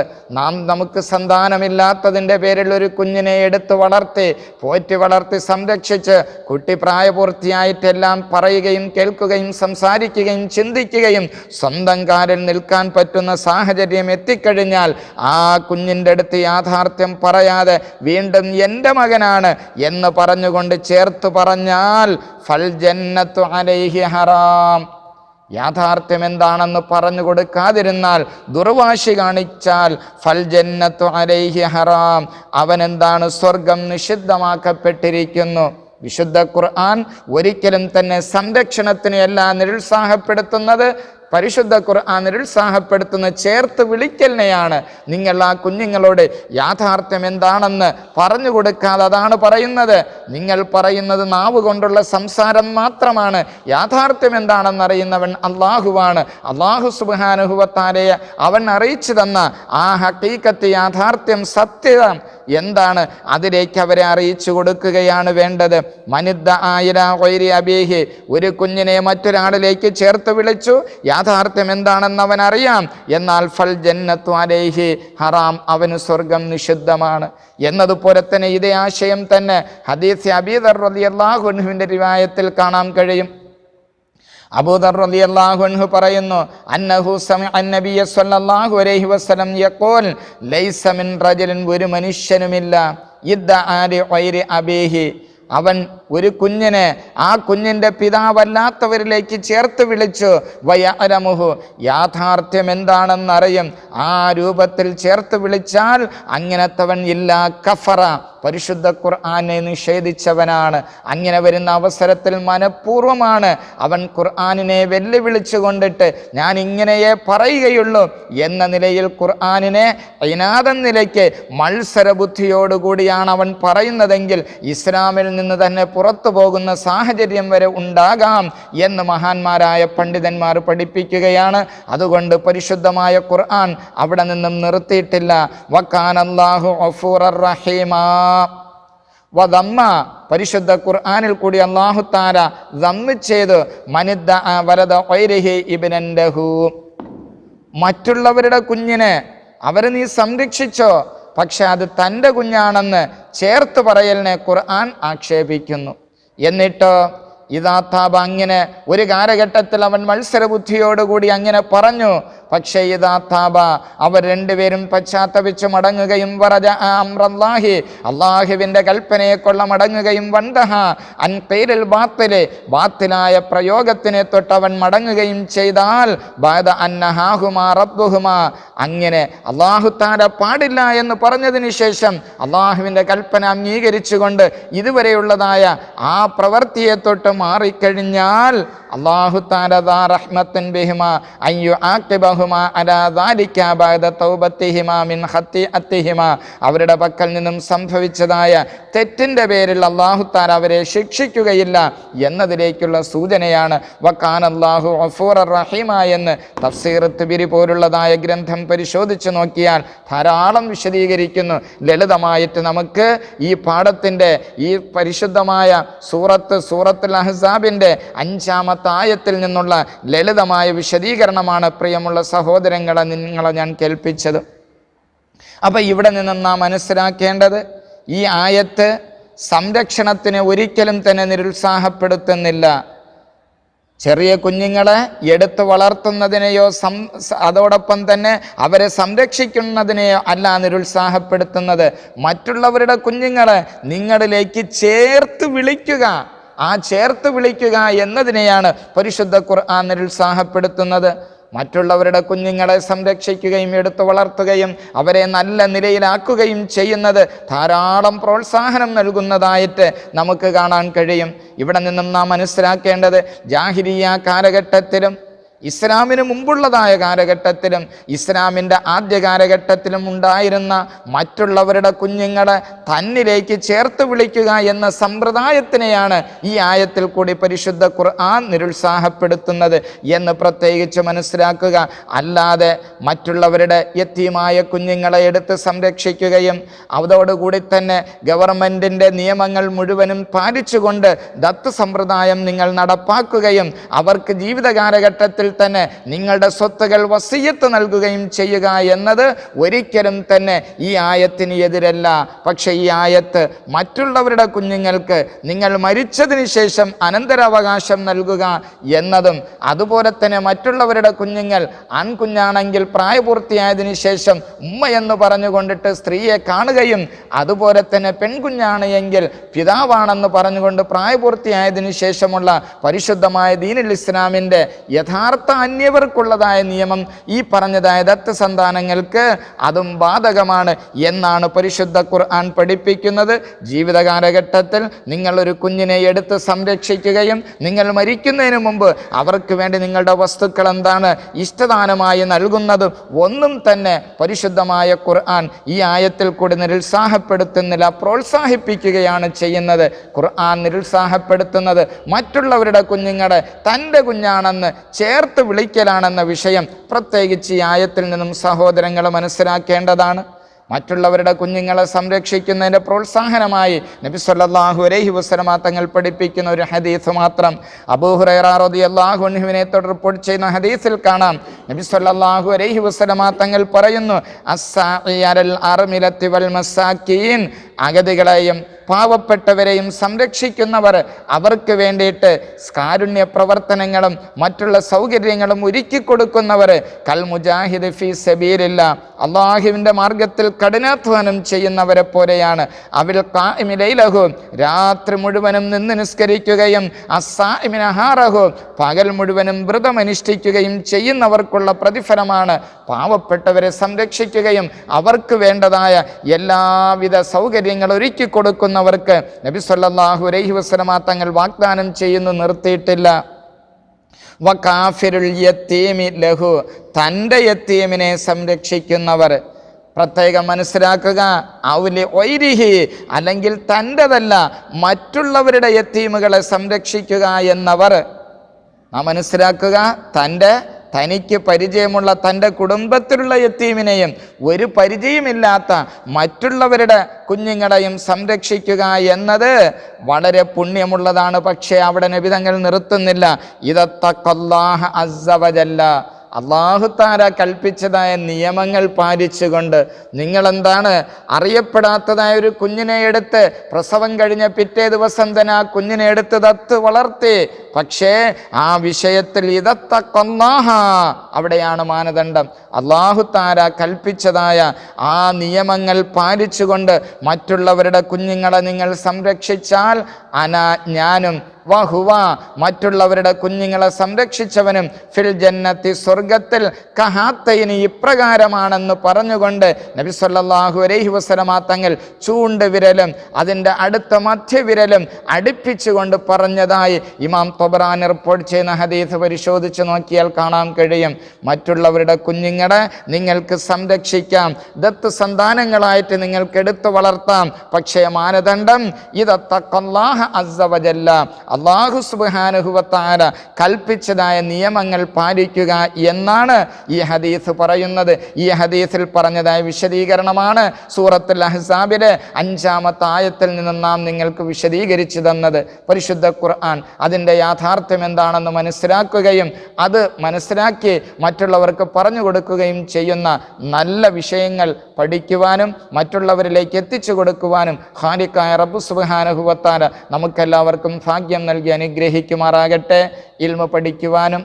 നമുക്ക് സന്താനമില്ലാത്തതിൻ്റെ പേരിൽ ഒരു കുഞ്ഞിനെ എടുത്ത് വളർത്തി, പോറ്റി വളർത്തി, സംരക്ഷിച്ച്, കുട്ടി പ്രായപൂർത്തിയായിട്ടെല്ലാം പറയുകയും കേൾക്കുകയും സംസാരിക്കുകയും ചിന്തിക്കുകയും സ്വന്തം കാലിൽ നിൽക്കാൻ പറ്റുന്ന സാഹചര്യം എത്തിക്കഴിഞ്ഞാൽ, ആ കുഞ്ഞിൻ്റെ അടുത്ത് യാഥാർത്ഥ്യം പറയാതെ വീണ്ടും എൻ്റെ മകനാണ് എന്ന് പറഞ്ഞുകൊണ്ട് ചേർത്ത് പറഞ്ഞാൽ, ഫൽ ജന്നത്തു അലൈഹി ഹറാം, യാഥാർത്ഥ്യം എന്താണെന്ന് പറഞ്ഞു കൊടുക്കാതിരുന്നാൽ, ദുർവാശി കാണിച്ചാൽ, ഫൽ ജന്നത്തു അലൈഹി ഹറാം, അവനെന്താണ്? സ്വർഗം നിഷിദ്ധമാക്കപ്പെട്ടിരിക്കുന്നു. വിശുദ്ധ ഖുർആൻ ഒരിക്കലും തന്നെ സംരക്ഷണത്തിന് എല്ലാം നിരുത്സാഹപ്പെടുത്തുന്നത്, പരിശുദ്ധ ഖുർആൻ നിരുത്സാഹപ്പെടുത്തുന്ന ചേർത്ത് വിളിക്കലിനെയാണ്. നിങ്ങൾ ആ കുഞ്ഞുങ്ങളോട് യാഥാർത്ഥ്യം എന്താണെന്ന് പറഞ്ഞു കൊടുക്കാതെ അതാണ് പറയുന്നത്. നിങ്ങൾ പറയുന്നത് നാവ് കൊണ്ടുള്ള സംസാരം മാത്രമാണ്. യാഥാർത്ഥ്യം എന്താണെന്ന് അറിയുന്നവൻ അള്ളാഹുവാണ്. അള്ളാഹു സുബ്ഹാനഹു വ തആല അവൻ അറിയിച്ചു തന്ന ആ ഹഖീഖത്ത്, യാഥാർത്ഥ്യം, സത്യം എന്താണ്, അതിലേക്ക് അവരെ അറിയിച്ചു കൊടുക്കുകയാണ് വേണ്ടത്. മനിദ്ദ ആയിലാ ഗൈരി അബീഹി, ഒരു കുഞ്ഞിനെ മറ്റൊരാളിലേക്ക് ചേർത്ത് വിളിച്ചു, യാഥാർത്ഥ്യം എന്താണെന്ന് അവൻ അറിയാം, എന്നാൽ ഫൽ ജന്നത്തു അലൈഹി ഹറാം, അവന് സ്വർഗം നിഷിദ്ധമാണ്. എന്നതുപോലെ തന്നെ ഇതേ ആശയം തന്നെ ഹദീസ് അബീ ദർ റളിയല്ലാഹു അൻഹുവിൻ്റെ റിവായത്തിൽ കാണാൻ കഴിയും. അബൂദർ റളിയല്ലാഹു അൻഹു പറയുന്നു, അന്നഹു സമിഅ നബിയ സ്വല്ലല്ലാഹു അലൈഹി വസല്ലം യഖൂൽ ലൈസ മിൻ റജുലിൻ, ഒരു മനുഷ്യനുമില്ല ഇദ്ദഅ ലി ഗൈരി അബീഹി, അവൻ ഒരു കുഞ്ഞിനെ ആ കുഞ്ഞിൻ്റെ പിതാവല്ലാത്തവരിലേക്ക് ചേർത്ത് വിളിച്ചു, വയഅലമുഹു, യാഥാർത്ഥ്യം എന്താണെന്നറിയും, ആ രൂപത്തിൽ ചേർത്ത് വിളിച്ചാൽ അങ്ങനത്തവൻ ഇല്ലാ കഫറ, പരിശുദ്ധ ഖുർആനെ നിഷേധിച്ചവനാണ്. അങ്ങനെ വരുന്ന അവസരത്തിൽ മനഃപൂർവ്വമാണ് അവൻ ഖുർആനിനെ വെല്ലുവിളിച്ചു കൊണ്ടിട്ട് ഞാൻ ഇങ്ങനെയേ പറയുകയുള്ളൂ എന്ന നിലയിൽ ഖുർആനിനെ ഇനാദൻ നിലയ്ക്ക് മത്സര ബുദ്ധിയോടുകൂടിയാണ് അവൻ പറയുന്നതെങ്കിൽ ഇസ്ലാമിൽ നിന്ന് തന്നെ പുറത്തു പോകുന്ന സാഹചര്യം വരെ ഉണ്ടാകാം എന്ന് മഹാന്മാരായ പണ്ഡിതന്മാർ പഠിപ്പിക്കുകയാണ്. അതുകൊണ്ട് പരിശുദ്ധമായ ഖുർആൻ അവിടെ നിന്നും നിർത്തിയിട്ടില്ല. വകാനല്ലാഹു ഗഫൂറർ റഹീമാ വദമ്മ, പരിശുദ്ധ ഖുർആനിൽ കൂടി അല്ലാഹു തആല ദമ്മ് ചെയ്തു മനിദ്ദഅ വലദ ഗൈരിഹി ഇബ്നൻ ലഹു, മറ്റുള്ളവരുടെ കുഞ്ഞിനെ അവരെ നീ സംരക്ഷിച്ചോ, പക്ഷെ അത് തൻ്റെ കുഞ്ഞാണെന്ന് ചേർത്ത് പറയലിനെ ഖുർആൻ ആക്ഷേപിക്കുന്നു. എന്നിട്ടോ ഇദാത്താബ, അങ്ങനെ ഒരു കാലഘട്ടത്തിൽ അവൻ മത്സരബുദ്ധിയോടുകൂടി അങ്ങനെ പറഞ്ഞു. പക്ഷേ ഇദാത്താബ, അവർ രണ്ടുപേരും പശ്ചാത്തപിച്ചു മടങ്ങുകയും വറജ അംറല്ലാഹി, അള്ളാഹുവിൻ്റെ കൽപ്പനയെ കൊള്ള മടങ്ങുകയും വന്തഹ അൻ ഖൈലിൽ ബാത്തില്, ബാത്തിലായ പ്രയോഗത്തിനെ തൊട്ടവൻ മടങ്ങുകയും ചെയ്താൽ ബഅദ അന്നഹാഹുമാ റബ്ബുഹുമാ, അങ്ങനെ അല്ലാഹു തആല പാടില്ല എന്ന് പറഞ്ഞതിന് ശേഷം അള്ളാഹുവിൻ്റെ കൽപ്പന അംഗീകരിച്ചുകൊണ്ട് ഇതുവരെയുള്ളതായ ആ പ്രവൃത്തിയെ തൊട്ട് മാറിക്കഴിഞ്ഞാൽ അല്ലാഹു തആല ദാ റഹ്മത്തിൻ ബിഹിമാ അയ്യു ആഖിബഹുമാ അലാ ദാലിക ബഅദ തൗബത്തിഹിമാ മിൻ ഖത്തിഅത്തിഹിമാ, അവരുടെ പക്കൽ നിന്നും സംഭവിച്ചതായ തെറ്റിൻ്റെ പേരിൽ അല്ലാഹു തആല അവരെ ശിക്ഷിക്കുകയില്ല എന്നതിലേക്കുള്ള സൂചനയാണ് വകാനല്ലാഹു ഗഫൂറർ റഹീമ എന്ന് തഫ്സീർ തിബിരി പോലുള്ളതായ ഗ്രന്ഥം പരിശോധിച്ച് നോക്കിയാൽ ധാരാളം വിശദീകരിക്കുന്നു. ലളിതമായിട്ട് നമുക്ക് ഈ പാഠത്തിൻ്റെ ഈ പരിശുദ്ധമായ സൂറത്തുൽ അഹ്സാബിൻ്റെ 5-ാമത്തെ ആയത്തിൽ നിന്നുള്ള ലളിതമായ വിശദീകരണമാണ് പ്രിയമുള്ള സഹോദരങ്ങളെ നിങ്ങളെ ഞാൻ കേൾപ്പിച്ചത്. അപ്പം ഇവിടെ നിന്ന് നാം മനസ്സിലാക്കേണ്ടത്, ഈ ആയത്ത് സംരക്ഷണത്തിനെ ഒരിക്കലും തന്നെ നിരുത്സാഹപ്പെടുത്തുന്നില്ല. ചെറിയ കുഞ്ഞുങ്ങളെ എടുത്തു വളർത്തുന്നതിനെയോ അതോടൊപ്പം തന്നെ അവരെ സംരക്ഷിക്കുന്നതിനെയോ അല്ല നിരുത്സാഹപ്പെടുത്തുന്നത്. മറ്റുള്ളവരുടെ കുഞ്ഞുങ്ങളെ നിങ്ങളിലേക്ക് ചേർത്ത് വിളിക്കുക, ആ ചേർത്ത് വിളിക്കുക എന്നതിനെയാണ് പരിശുദ്ധ ഖുർആൻ നിരുത്സാഹപ്പെടുത്തുന്നത്. മറ്റുള്ളവരുടെ കുഞ്ഞുങ്ങളെ സംരക്ഷിക്കുകയും എടുത്തു വളർത്തുകയും അവരെ നല്ല നിലയിലാക്കുകയും ചെയ്യുന്നത് ധാരാളം പ്രോത്സാഹനം നൽകുന്നതായിട്ട് നമുക്ക് കാണാൻ കഴിയും. ഇവിടെ നിന്നും നാം മനസ്സിലാക്കേണ്ടത്, ജാഹിലിയ്യ കാലഘട്ടത്തിലും ഇസ്ലാമിന് മുമ്പുള്ളതായ കാലഘട്ടത്തിലും ഇസ്ലാമിൻ്റെ ആദ്യ കാലഘട്ടത്തിലും ഉണ്ടായിരുന്ന മറ്റുള്ളവരുടെ കുഞ്ഞുങ്ങളെ തന്നിലേക്ക് ചേർത്ത് വിളിക്കുക എന്ന സമ്പ്രദായത്തിനെയാണ് ഈ ആയത്തിൽ കൂടി പരിശുദ്ധ ഖുർആൻ നിരുത്സാഹപ്പെടുത്തുന്നത് എന്ന് പ്രത്യേകിച്ച് മനസ്സിലാക്കുക. അല്ലാതെ മറ്റുള്ളവരുടെ യതീമായ കുഞ്ഞുങ്ങളെ എടുത്ത് സംരക്ഷിക്കുകയും അതോടുകൂടി തന്നെ ഗവൺമെൻറ്റിൻ്റെ നിയമങ്ങൾ മുഴുവനും പാലിച്ചുകൊണ്ട് ദത്ത് സമ്പ്രദായം നിങ്ങൾ നടപ്പാക്കുകയും അവർക്ക് ജീവിത കാലഘട്ടത്തിൽ തന്നെ നിങ്ങളുടെ സ്വത്തുകൾ വസിയത്ത് നൽകുകയും ചെയ്യുക എന്നത് ഒരിക്കലും തന്നെ ഈ ആയത്തിന് എതിരല്ല. പക്ഷേ ഈ ആയത്ത് മറ്റുള്ളവരുടെ കുഞ്ഞുങ്ങൾക്ക് നിങ്ങൾ മരിച്ചതിന് ശേഷം അനന്തരാവകാശം നൽകുക എന്നതും, അതുപോലെ തന്നെ മറ്റുള്ളവരുടെ കുഞ്ഞുങ്ങൾ ആൺകുഞ്ഞാണെങ്കിൽ പ്രായപൂർത്തിയായതിനു ശേഷം ഉമ്മ എന്ന് പറഞ്ഞുകൊണ്ടിട്ട് സ്ത്രീയെ കാണുകയും അതുപോലെ തന്നെ പെൺകുഞ്ഞാണ് എങ്കിൽ പിതാവാണെന്ന് പറഞ്ഞുകൊണ്ട് പ്രായപൂർത്തിയായതിനു ശേഷമുള്ള പരിശുദ്ധമായ ദീനുൽ ഇസ്ലാമിൻ്റെ യഥാർത്ഥ അന്യവർക്കുള്ളതായ നിയമം ഈ പറഞ്ഞതായ ദത്ത് സന്താനങ്ങൾക്ക് അതും ബാധകമാണ് എന്നാണ് പരിശുദ്ധ ഖുർആൻ പഠിപ്പിക്കുന്നത്. ജീവിത കാലഘട്ടത്തിൽ നിങ്ങളൊരു കുഞ്ഞിനെ എടുത്ത് സംരക്ഷിക്കുകയും നിങ്ങൾ മരിക്കുന്നതിന് മുമ്പ് അവർക്ക് വേണ്ടി നിങ്ങളുടെ വസ്തുക്കൾ എന്താണ് ഇഷ്ടദാനമായി നൽകുന്നതും ഒന്നും തന്നെ പരിശുദ്ധമായ ഖുർആൻ ഈ ആയത്തിൽ കൂടി നിരുത്സാഹപ്പെടുത്തുന്നില്ല, പ്രോത്സാഹിപ്പിക്കുകയാണ് ചെയ്യുന്നത്. ഖുർആൻ നിരുത്സാഹപ്പെടുത്തുന്നത് മറ്റുള്ളവരുടെ കുഞ്ഞുങ്ങളെ തൻ്റെ കുഞ്ഞാണെന്ന് ചേർത്ത് വിളിക്കലാണെന്ന വിഷയം പ്രത്യേകിച്ച് ഈ ആയത്തിൽ നിന്നും സഹോദരങ്ങൾ മനസ്സിലാക്കേണ്ടതാണ്. മറ്റുള്ളവരുടെ കുഞ്ഞുങ്ങളെ സംരക്ഷിക്കുന്നതിൻ്റെ പ്രോത്സാഹനമായി നബി സല്ലല്ലാഹു അലൈഹി വസല്ലമ തങ്ങൾ പഠിപ്പിക്കുന്ന ഒരു ഹദീസ് മാത്രം. അബൂ ഹുറൈറ റളിയല്ലാഹു അൻഹുവിനെ റിപ്പോർട്ട് ചെയ്യുന്ന ഹദീസിൽ കാണാം, നബി സല്ലല്ലാഹു അലൈഹി വസല്ലമ തങ്ങൾ പറയുന്നു, അസ്സാഇ അലൽ അർമിലത്തി വൽ മസാക്കീൻ, അഗതികളെയും പാവപ്പെട്ടവരെയും സംരക്ഷിക്കുന്നവർ, അവർക്ക് വേണ്ടിയിട്ട് കാരുണ്യ പ്രവർത്തനങ്ങളും മറ്റുള്ള സൗകര്യങ്ങളും ഒരുക്കി കൊടുക്കുന്നവർ, കൽ മുജാഹിദ് ഫീ സബീലില്ലാ, അള്ളാഹുവിൻ്റെ മാർഗത്തിൽ കഠിനാധ്വാനം ചെയ്യുന്നവരെ പോലെയാണ്. അവിൽ ഖാഇമി ലൈലഹു, രാത്രി മുഴുവനും നിന്ന് നിസ്കരിക്കുകയും അസ്സാഇമി നഹാറഹു, പകൽ മുഴുവനും വ്രതമനുഷ്ഠിക്കുകയും ചെയ്യുന്നവർക്കുള്ള പ്രതിഫലമാണ്. പാവപ്പെട്ടവരെ സംരക്ഷിക്കുകയും അവർക്ക് വേണ്ടതായ എല്ലാവിധ സൗകര്യങ്ങൾ ഒരുക്കി കൊടുക്കുന്നവർക്ക് നബി സല്ലല്ലാഹു അലൈഹി വസല്ലമ തങ്ങൾ വാഗ്ദാനം ചെയ്യുന്നു, നിർത്തിയിട്ടില്ല. വകാഫിറുൽ യതീമി ലഹു, തൻ്റെ യതീമിനെ സംരക്ഷിക്കുന്നവർ. പ്രത്യേകം മനസ്സിലാക്കുക, ഔലി ഒയ്രിഹി, അല്ലെങ്കിൽ തൻ്റെതല്ല മറ്റുള്ളവരുടെ യതീമുകളെ സംരക്ഷിക്കുക എന്നവർ. നാം മനസ്സിലാക്കുക, തനിക്ക് പരിചയമുള്ള തൻ്റെ കുടുംബത്തിലുള്ള യതീമിനെയും ഒരു പരിചയമില്ലാത്ത മറ്റുള്ളവരുടെ കുഞ്ഞുങ്ങളെയും സംരക്ഷിക്കുക എന്നത് വളരെ പുണ്യമുള്ളതാണ്. പക്ഷേ അവിടെ നബി തങ്ങൾ നിർത്തുന്നില്ല. ഇദത്തഖല്ലാഹ അസ്സ വജല്ല, അല്ലാഹു തആല കൽപ്പിച്ചതായ നിയമങ്ങൾ പാലിച്ചുകൊണ്ട് നിങ്ങളെന്താണ് അറിയപ്പെടാത്തതായ ഒരു കുഞ്ഞിനെ എടുത്ത് പ്രസവം കഴിഞ്ഞ പിറ്റേ ദിവസം തന്നെ ആ കുഞ്ഞിനെ എടുത്ത് ദത്ത് വളർത്തി. പക്ഷേ ആ വിഷയത്തിൽ ഇദത്തഖല്ലാഹ, അവിടെയാണ് മാനദണ്ഡം. അല്ലാഹു തആല കൽപ്പിച്ചതായ ആ നിയമങ്ങൾ പാലിച്ചുകൊണ്ട് മറ്റുള്ളവരുടെ കുഞ്ഞുങ്ങളെ നിങ്ങൾ സംരക്ഷിച്ചാൽ ഞാനും വഹുവ, മറ്റുള്ളവരുടെ കുഞ്ഞുങ്ങളെ സംരക്ഷിച്ചവനും ഫിൽ ജന്നത്തി, സ്വർഗത്തിൽ കഹാത്തൈനി, ഇപ്രകാരമാണെന്ന് പറഞ്ഞുകൊണ്ട് നബി സല്ലല്ലാഹു അലൈഹി വസല്ലമ തങ്ങൾ ചൂണ്ടുവിരലും അതിൻ്റെ അടുത്ത മധ്യവിരലും അടുപ്പിച്ചുകൊണ്ട് പറഞ്ഞതായി ഇമാം ത്വബറാനി റിപ്പോർട്ട് ചെയ്യുന്ന ഹദീസ് പരിശോധിച്ച് നോക്കിയാൽ കാണാൻ കഴിയും. മറ്റുള്ളവരുടെ കുഞ്ഞുങ്ങളെ നിങ്ങൾക്ക് സംരക്ഷിക്കാം, ദത്ത് സന്താനങ്ങളായിട്ട് നിങ്ങൾക്ക് എടുത്തു വളർത്താം. പക്ഷേ മാനദണ്ഡം ഇദത്തഖല്ലാഹ അസ്സ വജല്ല, അല്ലാഹു സുബ്ഹാനഹു വ തആല കൽപ്പിച്ചതായ നിയമങ്ങൾ പാലിക്കുക എന്നാണ് ഈ ഹദീസ് പറയുന്നത്. ഈ ഹദീസിൽ പറഞ്ഞതായ വിശദീകരണമാണ് സൂറത്തുൽ അഹ്സാബിലെ 5-ാമത്തെ ആയത്തിൽ നിന്ന് നാം നിങ്ങൾക്ക് വിശദീകരിച്ചു തന്നത്. പരിശുദ്ധ ഖുർആൻ അതിൻ്റെ യാഥാർത്ഥ്യം എന്താണെന്ന് മനസ്സിലാക്കുകയും അത് മനസ്സിലാക്കി മറ്റുള്ളവർക്ക് പറഞ്ഞു കൊടുക്കുകയും ചെയ്യുന്ന നല്ല വിഷയങ്ങൾ പഠിക്കുവാനും മറ്റുള്ളവരിലേക്ക് എത്തിച്ചു കൊടുക്കുവാനും ഖാലിഖായ റബ്ബ് സുബ്ഹാനഹു വ തആല നമുക്കെല്ലാവർക്കും ഭാഗ്യം നൽകി അനുഗ്രഹിക്കുമാറാകട്ടെ. ഇൽമു പഠിക്കുവാനും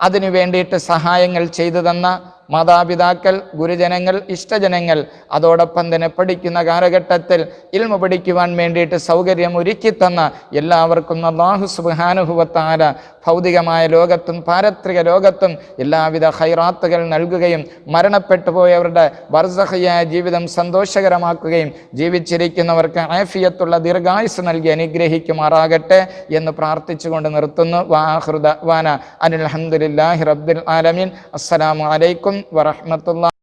അതിനു വേണ്ടിയിട്ട് സഹായങ്ങൾ ചെയ്തു തന്ന മാതാപിതാക്കൾ, ഗുരുജനങ്ങൾ, ഇഷ്ടജനങ്ങൾ, അതോടൊപ്പം തന്നെ പഠിക്കുന്ന കാലഘട്ടത്തിൽ ഇൽമു പഠിക്കുവാൻ വേണ്ടിയിട്ട് സൗകര്യം ഒരുക്കി തന്ന എല്ലാവർക്കും അല്ലാഹു സുബ്ഹാനഹു വ തആല ഭൗതികമായ ലോകത്തും പാരത്രിക ലോകത്തും എല്ലാവിധ ഖൈറാത്തുകൾ നൽകുകയും മരണപ്പെട്ടു പോയവരുടെ ബർസഖിയായ ജീവിതം സന്തോഷകരമാക്കുകയും ജീവിച്ചിരിക്കുന്നവർക്ക് ആഫിയത്തുള്ള ദീർഘായുസ് നൽകി അനുഗ്രഹിക്കുമാറാകട്ടെ എന്ന് പ്രാർത്ഥിച്ചുകൊണ്ട് നിർത്തുന്നു. വആഖിറു ദഅ്വാന അനിൽ ഹംദുലില്ലാഹി റബ്ബിൽ ആലമീൻ. അസ്സലാമു അലൈക്കും വറഹ്മത്തുള്ളാഹി